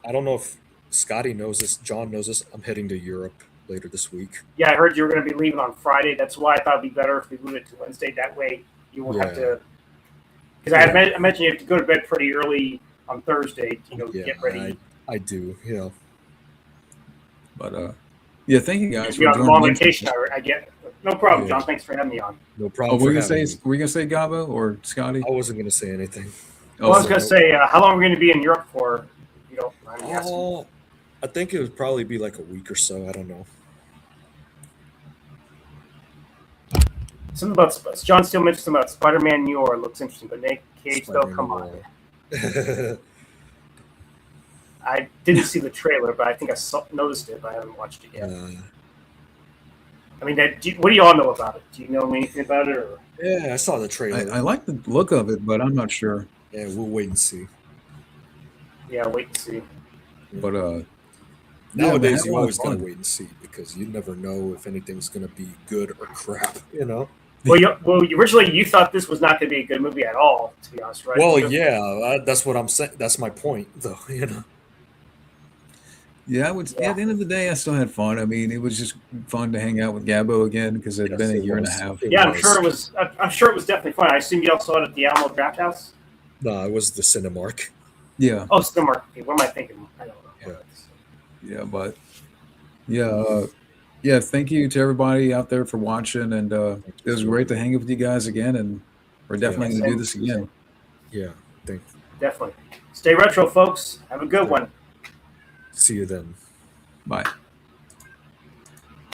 I don't know if Scotty knows this. John knows this. I'm heading to Europe later this week. Yeah, I heard you were going to be leaving on Friday. That's why I thought it'd be better if we moved it to Wednesday. That way you won't have to. Because I imagine you have to go to bed pretty early on Thursday. Get ready. I do. but yeah, thank you guys You're for on a long joining. vacation. I get. No problem, Yeah. John. Thanks for having me on. No Oh, problem. were for you gonna having say? me. Were you gonna say Gabbo or Scotty? I wasn't gonna say anything. Well, I was Oh, going to say, how long are we going to be in Europe for? If you don't mind me asking. Oh, I think it would probably be like a week or so. I don't know. Something about John Steele mentioned something about Spider-Man Noir looks interesting, but Nick Cage though, come on. Spider-Man I didn't see the trailer, but I think I noticed it, but I haven't watched it yet. I mean, what do you all know about it? Do you know anything about it? Or? Yeah, I saw the trailer. I like the look of it, but I'm not sure. Yeah, we'll wait and see. Yeah, wait and see. But Nowadays, man, you always fun. gotta wait and see because you never know if anything's gonna be good or crap. Well, originally you thought this was not going to be a good movie at all, to be honest, right? Well, Because- yeah, that's what I'm saying. That's my point, though. Yeah, I would. Yeah. At the end of the day, I still had fun. I mean, it was just fun to hang out with Gabbo again because it had been a year and a half. Yeah, I'm sure it was. I'm sure it was definitely fun. I assume you all saw it at the Alamo Draft House. No, it was the Cinemark. Yeah, Oh, Cinemark. Okay, what am I thinking? I don't know. yeah, but yeah. Thank you to everybody out there for watching, and it was great to hang with you guys again. And we're definitely going to do this again. Yeah, Definitely. Stay retro, folks. Have a good one. see you then. Bye.